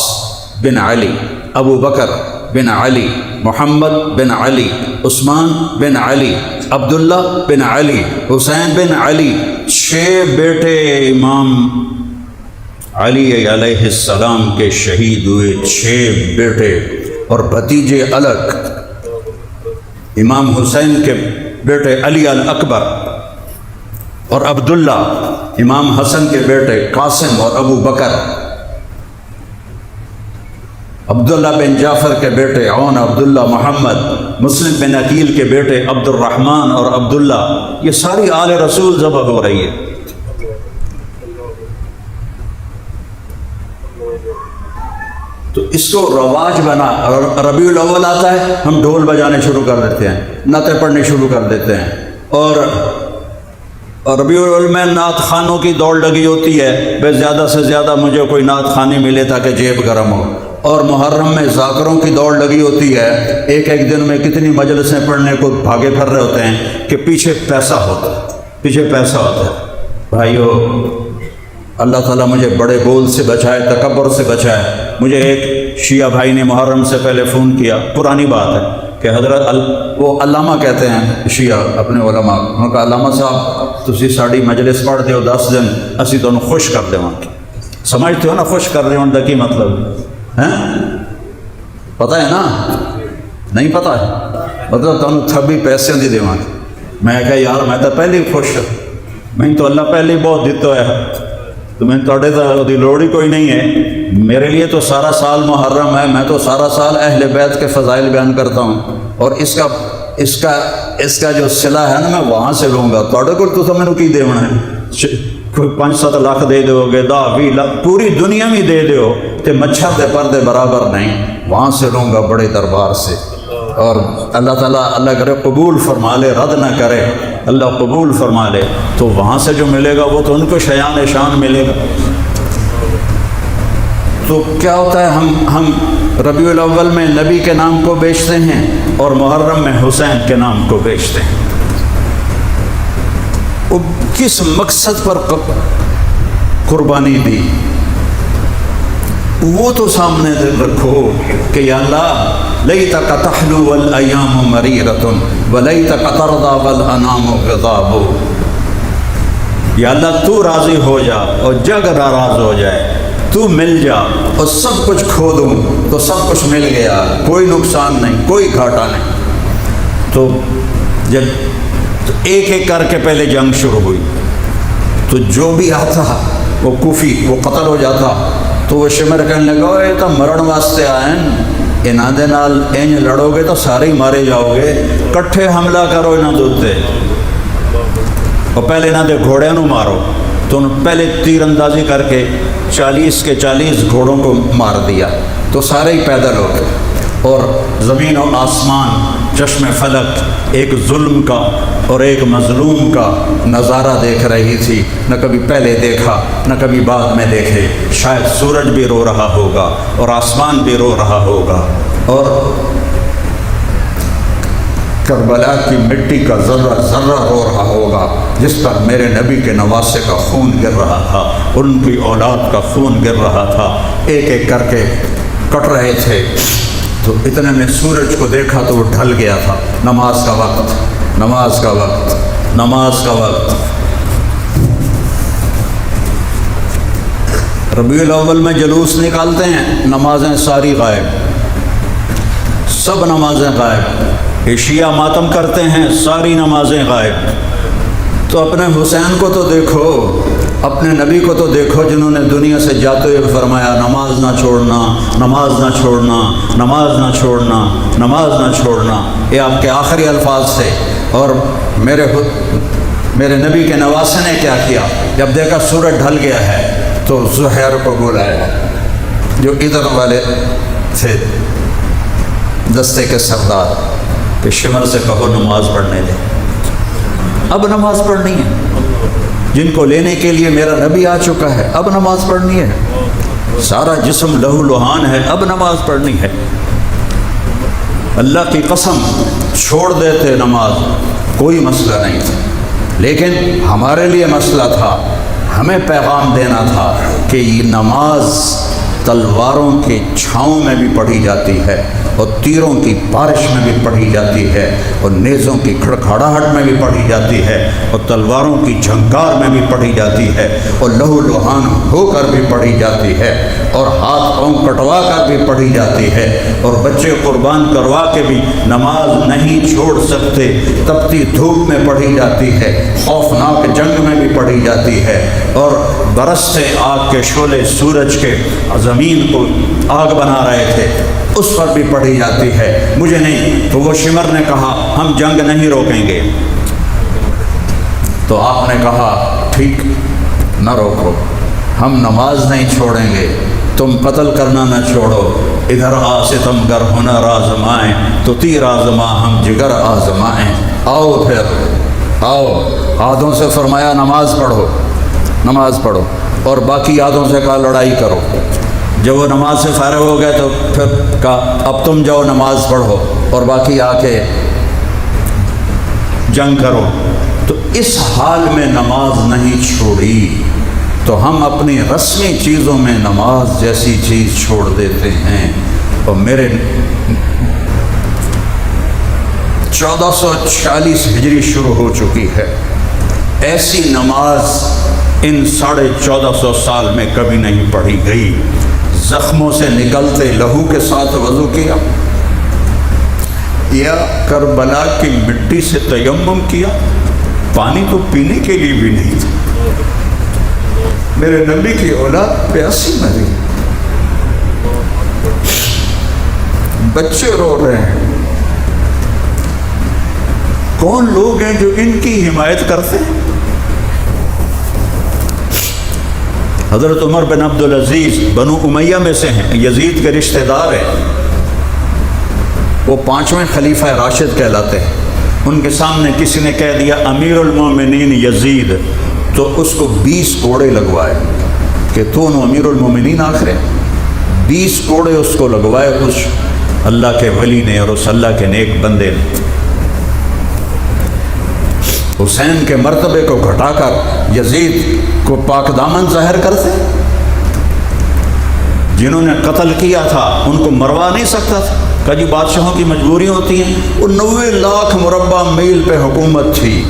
بن علی، ابو بکر بن علی، محمد بن علی، عثمان بن علی، عبداللہ بن علی، حسین بن علی، 6 بیٹے امام علی علیہ السلام کے شہید ہوئے، 6 بیٹے اور بھتیجے الگ۔ امام حسین کے بیٹے علی الاکبر اور عبداللہ، امام حسن کے بیٹے قاسم اور ابو بکر، عبداللہ بن جعفر کے بیٹے عون، عبداللہ محمد، مسلم بن عقیل کے بیٹے عبد الرحمن اور عبداللہ، یہ ساری آل رسول ذبح ہو رہی ہے۔ تو اس کو رواج بنا، ربیع الاول آتا ہے ہم ڈھول بجانے شروع کر دیتے ہیں، نعتیں پڑھنے شروع کر دیتے ہیں، اور ربیع الاول میں نعت خانوں کی دوڑ لگی ہوتی ہے، بے زیادہ سے زیادہ مجھے کوئی نعت خانی ملے تاکہ جیب گرم ہو، اور محرم میں ذاکروں کی دوڑ لگی ہوتی ہے، ایک ایک دن میں کتنی مجلسیں پڑھنے کو بھاگے پھر رہے ہوتے ہیں کہ پیچھے پیسہ ہوتا ہے، پیچھے پیسہ ہوتا ہے۔ بھائیو اللہ تعالیٰ مجھے بڑے بول سے بچائے، تکبر سے بچائے۔ مجھے ایک شیعہ بھائی نے محرم سے پہلے فون کیا، پرانی بات ہے کہ حضرت وہ علامہ کہتے ہیں شیعہ اپنے علماء، انہوں نے کہا علامہ صاحب تسی ساڑی مجلس پڑھ دیو 10 دن اسی تو خوش کر دیواں، سمجھتے ہو نا خوش کر دیواں دا کی مطلب ہے؟ پتہ ہے نا؟ نہیں پتہ ہے؟ مطلب تمہیں تھبی پیسے دی دیواں۔ میں کہا یار میں تو پہلے خوش ہوں، میں تو اللہ پہلے بہت دیتا ہے، تمہیں توڑے تو دی لوڑ ہی کوئی نہیں ہے۔ میرے لیے تو سارا سال محرم ہے، میں تو سارا سال اہل بیت کے فضائل بیان کرتا ہوں، اور اس کا جو صلہ ہے نا میں وہاں سے لوں گا، توڑے کو تو میں نے کی دیونا ہے، کوئی 5-7 لاکھ دے دو گے، 10-20 لاکھ پوری دنیا میں دے دو تے مچھر دے پردے برابر نہیں، وہاں سے لوں گا بڑے دربار سے۔ اور اللہ تعالیٰ اللہ کرے قبول فرما لے، رد نہ کرے، اللہ قبول فرما لے، تو وہاں سے جو ملے گا وہ تو ان کو شیان شان ملے گا۔ تو کیا ہوتا ہے، ہم ربیع الاول میں نبی کے نام کو بیچتے ہیں اور محرم میں حسین کے نام کو بیچتے ہیں۔ وہ کس مقصد پر قربانی دی وہ تو سامنے رکھو کہ یا اللہ لیتک تحلو والایام مریرۃ ولیتک ترضی والانام غضاب، یا اللہ تو راضی ہو جا اور جگ ناراض ہو جائے، تو مل جا اور سب کچھ کھو دوں تو سب کچھ مل گیا، کوئی نقصان نہیں، کوئی گھاٹا نہیں۔ تو جب ایک ایک کر کے پہلے جنگ شروع ہوئی تو جو بھی آتا وہ کوفی وہ قتل ہو جاتا، تو وہ شمر کہنے لگا یہ تو مرن واسطے آئے ہیں، انہاں دے نال انج لڑو گے تو سارے ہی مارے جاؤ گے، کٹھے حملہ کرو انہاں دے اوتے اور پہلے انہاں دے گھوڑے نو مارو۔ تو انہوں پہلے تیر اندازی کر کے 40 کے 40 گھوڑوں کو مار دیا، تو سارے ہی پیدل ہو گئے، اور زمین و آسمان چشم فلک ایک ظلم کا اور ایک مظلوم کا نظارہ دیکھ رہی تھی، نہ کبھی پہلے دیکھا نہ کبھی بعد میں دیکھے۔ شاید سورج بھی رو رہا ہوگا اور آسمان بھی رو رہا ہوگا، اور کربلا کی مٹی کا ذرہ ذرہ رو رہا ہوگا جس پر میرے نبی کے نواسے کا خون گر رہا تھا، ان کی اولاد کا خون گر رہا تھا، ایک ایک کر کے کٹ رہے تھے۔ تو اتنے میں سورج کو دیکھا تو وہ ڈھل گیا تھا، نماز کا وقت، نماز کا وقت، نماز کا وقت۔ ربیع الاول میں جلوس نکالتے ہیں، نمازیں ساری غائب، سب نمازیں غائب، شیعہ ماتم کرتے ہیں، ساری نمازیں غائب۔ تو اپنے حسین کو تو دیکھو، اپنے نبی کو تو دیکھو جنہوں نے دنیا سے جاتے ہوئے فرمایا نماز نہ چھوڑنا، نماز نہ چھوڑنا، نماز نہ چھوڑنا، نماز نہ چھوڑنا، یہ آپ کے آخری الفاظ تھے۔ اور میرے نبی کے نواسے نے کیا کیا، جب دیکھا سورج ڈھل گیا ہے تو زہیر کو بلایا، جو ادھر والے تھے دستے کے سردار، کہ شمر سے کہو نماز پڑھنے دے، اب نماز پڑھنی ہے، جن کو لینے کے لیے میرا نبی آ چکا ہے، اب نماز پڑھنی ہے، سارا جسم لہو لہان ہے، اب نماز پڑھنی ہے۔ اللہ کی قسم چھوڑ دیتے نماز، کوئی مسئلہ نہیں تھا، لیکن ہمارے لیے مسئلہ تھا، ہمیں پیغام دینا تھا کہ یہ نماز تلواروں کے چھاؤں میں بھی پڑھی جاتی ہے، اور تیروں کی بارش میں بھی پڑھی جاتی ہے، اور نیزوں کی کھڑکھڑاہٹ میں بھی پڑھی جاتی ہے، اور تلواروں کی جھنکار میں بھی پڑھی جاتی ہے، اور لہو لہان ہو کر بھی پڑھی جاتی ہے، اور ہاتھ پاؤں کٹوا کر بھی پڑھی جاتی ہے، اور بچے قربان کروا کے بھی نماز نہیں چھوڑ سکتے، تپتی دھوپ میں پڑھی جاتی ہے، خوفناک جنگ میں بھی پڑھی جاتی ہے، اور برستے آگ کے شعلے سورج کے زمین کو آگ بنا رہے تھے، اس پر بھی پڑھی جاتی ہے۔ مجھے نہیں، تو وہ شمر نے کہا ہم جنگ نہیں روکیں گے، تو آپ نے کہا ٹھیک نہ روکو، ہم نماز نہیں چھوڑیں گے، تم قتل کرنا نہ چھوڑو، ادھر آ ستم گر ہنر آزمائیں تو تیر آزما ہم جگر آزمائیں، آؤ پھر آؤ۔ ہاتھوں سے فرمایا نماز پڑھو، نماز پڑھو، اور باقی یادوں سے کہا لڑائی کرو۔ جب وہ نماز سے فارغ ہو گئے تو پھر کہا اب تم جاؤ نماز پڑھو اور باقی آ کے جنگ کرو۔ تو اس حال میں نماز نہیں چھوڑی، تو ہم اپنی رسمی چیزوں میں نماز جیسی چیز چھوڑ دیتے ہیں۔ اور میرے 1440 ہجری شروع ہو چکی ہے، ایسی نماز ان 1450 سال میں کبھی نہیں پڑھی گئی۔ زخموں سے نکلتے لہو کے ساتھ وضو کیا، یا کربلا کی مٹی سے تیمم کیا، پانی تو پینے کے لیے بھی نہیں تھا، میرے نبی کی اولاد پیاسی مری، بچے رو رہے ہیں، کون لوگ ہیں جو ان کی حمایت کرتے ہیں؟ حضرت عمر بن عبدالعزیز بنو امیہ میں سے ہیں، یزید کے رشتہ دار ہیں، وہ 5ویں خلیفہ راشد کہلاتے ہیں. ان کے سامنے کسی نے کہہ دیا امیر المومنین یزید، تو اس کو 20 کوڑے لگوائے کہ تو نو امیر المومنین آخر. 20 کوڑے اس کو لگوائے اس اللہ کے ولی نے اور اس اللہ کے نیک بندے نے. حسین کے مرتبے کو گھٹا کر یزید کو پاک دامن ظاہر کرتے. جنہوں نے قتل کیا تھا ان کو مروا نہیں سکتا تھا. کہ جی بادشاہوں کی مجبوری ہوتی ہیں. وہ 90 لاکھ مربع میل پہ حکومت تھی.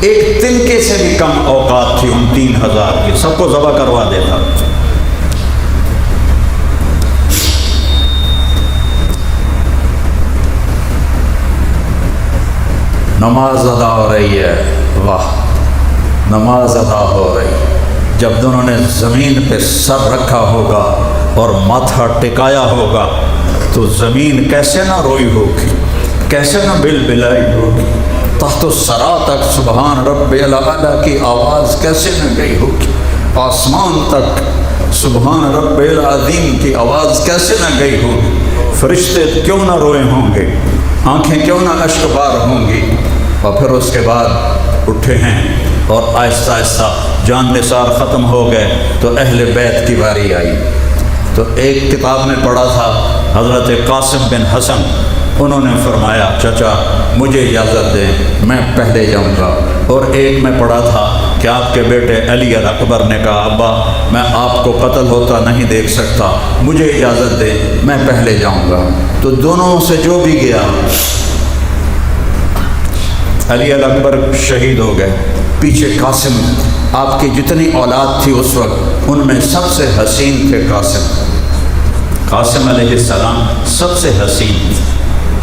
ایک تنکے سے بھی کم اوقات تھی ان 3000 کی، سب کو ذبح کروا دیتا. نماز ادا ہو رہی ہے، واہ نماز ادا ہو رہی. جب دونوں نے زمین پہ سر رکھا ہوگا اور ماتھا ٹکایا ہوگا تو زمین کیسے نہ روئی ہوگی، کیسے نہ بل بلائی ہوگی. تحت الثری تک سبحان رب الاعلی کی آواز کیسے نہ گئی ہوگی. آسمان تک سبحان رب العظیم کی آواز کیسے نہ گئی ہوگی. فرشتے کیوں نہ روئے ہوں گے، آنکھیں کیوں نہ اشک بار ہوں گی. اور پھر اس کے بعد اٹھے ہیں اور آہستہ آہستہ جان نثار ختم ہو گئے تو اہل بیت کی باری آئی. تو ایک کتاب میں پڑھا تھا حضرت قاسم بن حسن، انہوں نے فرمایا چچا مجھے اجازت دیں میں پہلے جاؤں گا. اور ایک میں پڑھا تھا کہ آپ کے بیٹے علی اکبر نے کہا ابا میں آپ کو قتل ہوتا نہیں دیکھ سکتا، مجھے اجازت دیں میں پہلے جاؤں گا. تو دونوں سے جو بھی گیا، علی اکبر شہید ہو گئے. پیچھے قاسم، آپ کی جتنی اولاد تھی اس وقت ان میں سب سے حسین تھے قاسم علیہ السلام. سب سے حسین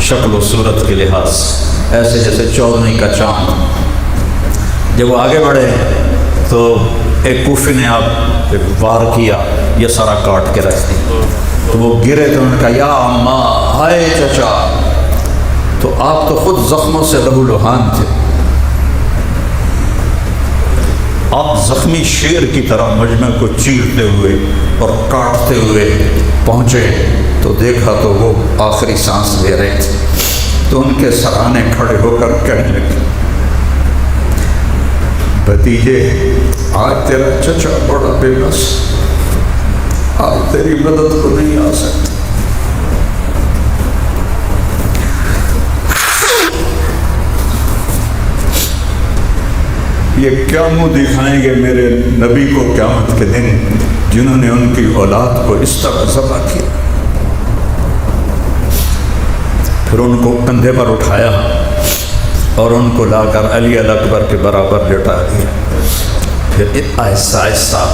شکل و صورت کے لحاظ سے، ایسے جیسے چودھویں کا چاند. جب وہ آگے بڑھے تو ایک کوفی نے آپ وار کیا، یہ سارا کاٹ کے رکھ دی. تو وہ گرے تو انہوں نے کہا یا اماں، ہائے چچا. تو آپ تو خود زخموں سے لہو لہان تھے. آپ زخمی شیر کی طرح مجمع کو چیرتے ہوئے اور کاٹتے ہوئے پہنچے تو دیکھا تو وہ آخری سانس لے رہے تھے. تو ان کے سرانے کھڑے ہو کر کہنے لگے بھتیجے آج تیرا چچا بڑا بے بس، آج تیری مدد کو نہیں آ سکتا. یہ کیا منہ دکھائیں گے میرے نبی کو قیامت کے دن جنہوں نے ان کی اولاد کو اس طرح ذبح کیا. پھر ان کو کندھے پر اٹھایا اور ان کو لا کر علی اکبر کے برابر لٹا دیا. پھر آہستہ آہستہ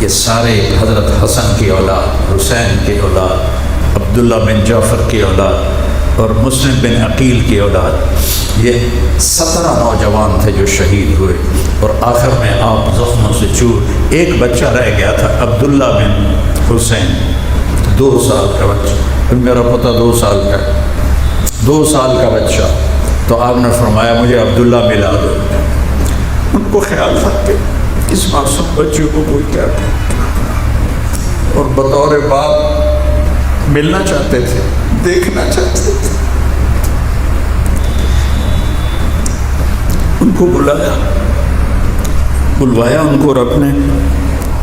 یہ سارے حضرت حسن کی اولاد، حسین کی اولاد، عبداللہ بن جعفر کی اولاد اور مسلم بن عقیل کی اولاد، یہ 17 نوجوان تھے جو شہید ہوئے. اور آخر میں آپ زخموں سے چور، ایک بچہ رہ گیا تھا عبداللہ بن حسین، 2 سال کا بچہ. میرا پتہ 2 سال کا، 2 سال کا بچہ. تو آپ نے فرمایا مجھے عبداللہ ملا دو. ان کو خیال تھا کہ اس معصوم بچے کو کوئی کیا کرے، اور بطور باپ ملنا چاہتے تھے، دیکھنا چاہتے تھے. ان کو بلوایا ان کو، اور اپنے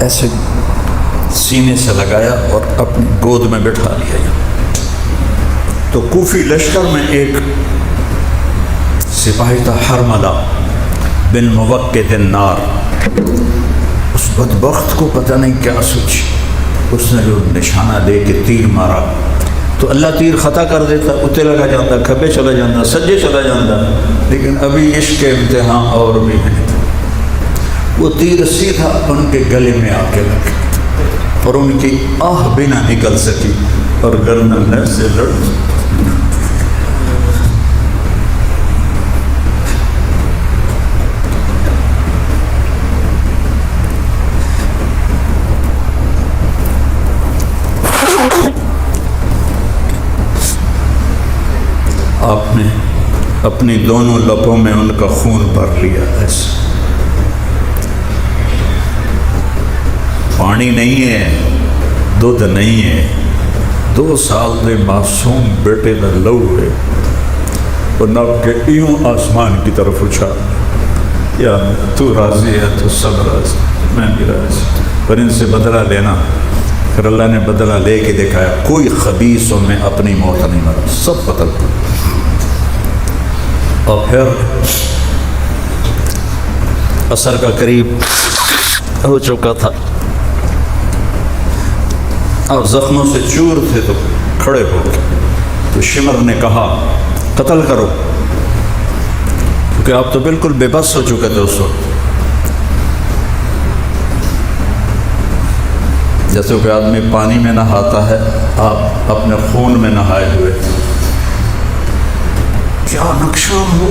ایسے سینے سے لگایا اور اپنی گود میں بٹھا لیا. تو کوفی لشکر میں ایک سپاہی تھا حرملہ بن موقد النار. اس بدبخت کو پتہ نہیں کیا سوچی، اس نے جو نشانہ دے کے تیر مارا تو اللہ تیر خطا کر دیتا، اتنے لگا جاتا، کھبے چلا جاتا، سجے چلا جاتا. لیکن ابھی عشق کے امتحان اور بھی ہیں. وہ تیر سیدھا ان کے گلے میں آ کے لگا اور ان کی آہ بھی نہ نکل سکی اور گردن سے لڑ. آپ نے اپنی دونوں لبوں میں ان کا خون بھر لیا. ایسے پانی نہیں ہے، دودھ نہیں ہے، 2 سال دے معصوم بیٹے دا لہو ہے وہ نب کے ایوں آسمان کی طرف اچھا یا تو راضی ہے تو سب راضی، میں بھی راضی، پر ان سے بدلہ لینا۔ پھر اللہ نے بدلہ لے کے دکھایا، کوئی خبیث میں اپنی موت نہیں مرا، سب بدل۔ اور پھر عصر کا قریب ہو چکا تھا اور زخموں سے چور تھے، تو کھڑے ہو گئے۔ تو شمر نے کہا قتل کرو، کیونکہ آپ تو بالکل بے بس ہو چکے تھے اس وقت، جیسے کوئی آدمی پانی میں نہاتا ہے، آپ اپنے خون میں نہائے ہوئے تھے۔ کیا نقشہ ہو!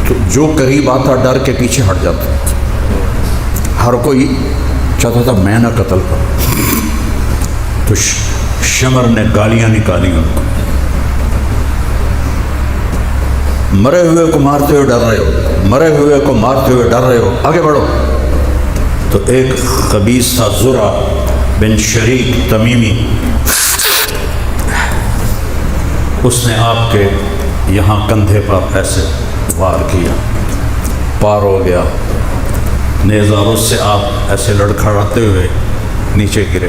تو جو قریب آتا ڈر کے پیچھے ہٹ جاتا، ہر کوئی چاہتا تھا میں نہ قتل کروں۔ تو شمر نے گالیاں نکالی ان کو، مرے ہوئے کو مارتے ہوئے ڈر رہے ہو، مرے ہوئے کو مارتے ہوئے ڈر رہے ہو، آگے بڑھو۔ تو ایک خبیث تھا زرع بن شریک تمیمی، اس نے آپ کے یہاں کندھے پر ایسے وار کیا، پار ہو گیا نیزہ، اور اس سے آپ ایسے لڑکھڑاتے ہوئے نیچے گرے۔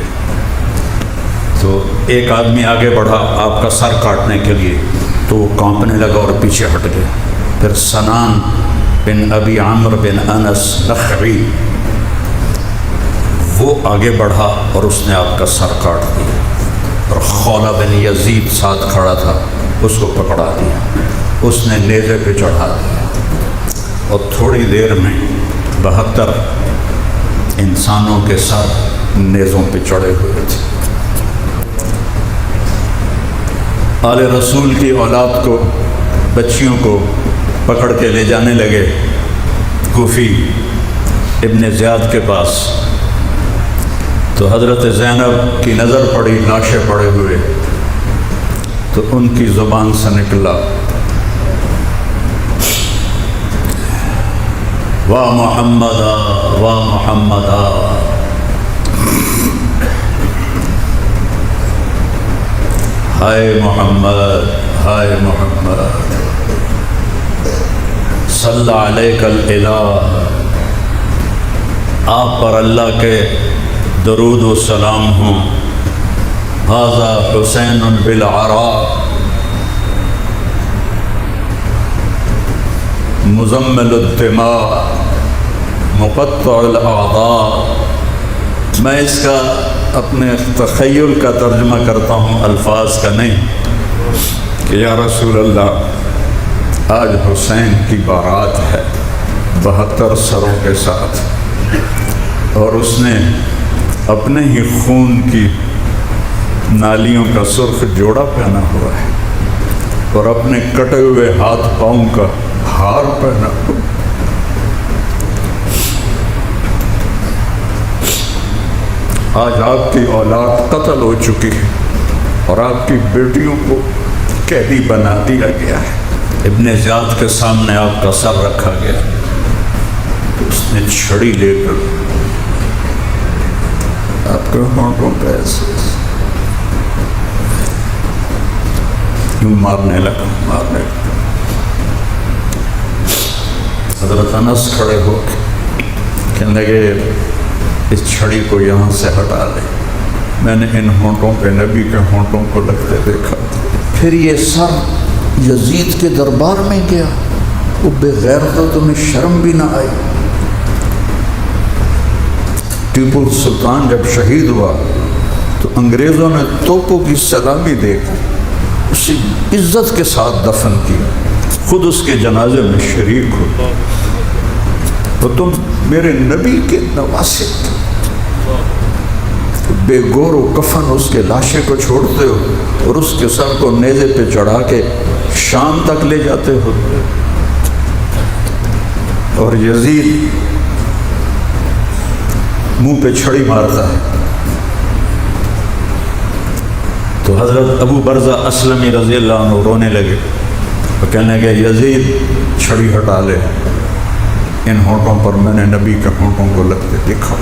تو ایک آدمی آگے بڑھا آپ کا سر کاٹنے کے لیے، تو وہ کانپنے لگا اور پیچھے ہٹ گیا۔ پھر سنان بن ابی عمرو بن انس نخعی، وہ آگے بڑھا اور اس نے آپ کا سر کاٹ دیا، اور خولہ بن یزید ساتھ کھڑا تھا، اس کو پکڑا دیا، اس نے نیزے پہ چڑھا دیا، اور تھوڑی دیر میں 72 انسانوں کے سر نیزوں پہ چڑھے ہوئے تھے۔ آل رسول کی اولاد کو، بچیوں کو پکڑ کے لے جانے لگے کوفی ابن زیاد کے پاس۔ تو حضرت زینب کی نظر پڑی لاشیں پڑے ہوئے، تو ان کی زبان سے نکلا وا محمدا وا محمدا، ہائے محمد ہائے محمد، صلی علیک الالہ، آپ پر اللہ کے درود و سلام ہوں، ھذا حسین بالعراء مزمل الدماء مقطع الاعضاء۔ میں اس کا اپنے تخیل کا ترجمہ کرتا ہوں، الفاظ کا نہیں، کہ یا رسول اللہ آج حسین کی بارات ہے 72 سروں کے ساتھ، اور اس نے اپنے ہی خون کی نالیوں کا سرخ جوڑا پہنا ہوا ہے، اور اپنے کٹے ہوئے ہاتھ پاؤں کا ہار پہنا ہوا۔ آج آپ کی اولاد قتل ہو چکی ہے، اور آپ کی بیٹیوں کو قیدی بنا دیا گیا ہے۔ ابن زیاد کے سامنے آپ کا سر رکھا گیا، اس نے چھڑی لے کر آپ کے ہونٹوں پہ ایسے یوں مارنے لگا۔ حضرت انس کھڑے ہو کے کہنے لگے اس چھڑی کو یہاں سے ہٹا لے، میں نے ان ہونٹوں پہ نبی کے ہونٹوں کو لگتے دیکھا۔ پھر یہ سر یزید کے دربار میں گیا، وہ بے غیرت، تمہیں شرم بھی نہ آئی۔ ٹیپو سلطان جب شہید ہوا تو انگریزوں نے توپوں کی سلامی دے کر اسے عزت کے ساتھ دفن کیا، خود اس کے جنازے میں شریک ہو، تو تم میرے نبی کے نواسے بے گور و کفن اس کے لاشے کو چھوڑتے ہو، اور اس کے سر کو نیزے پہ چڑھا کے شام تک لے جاتے ہو، اور یزید منہ پہ چھڑی مارتا ہے۔ تو حضرت ابو برزہ اسلمی رضی اللہ عنہ رونے لگے، وہ کہنے لگے یزید چھڑی ہٹا لے، ان ہونٹوں پر میں نے نبی کے ہونٹوں کو لگتے دیکھا.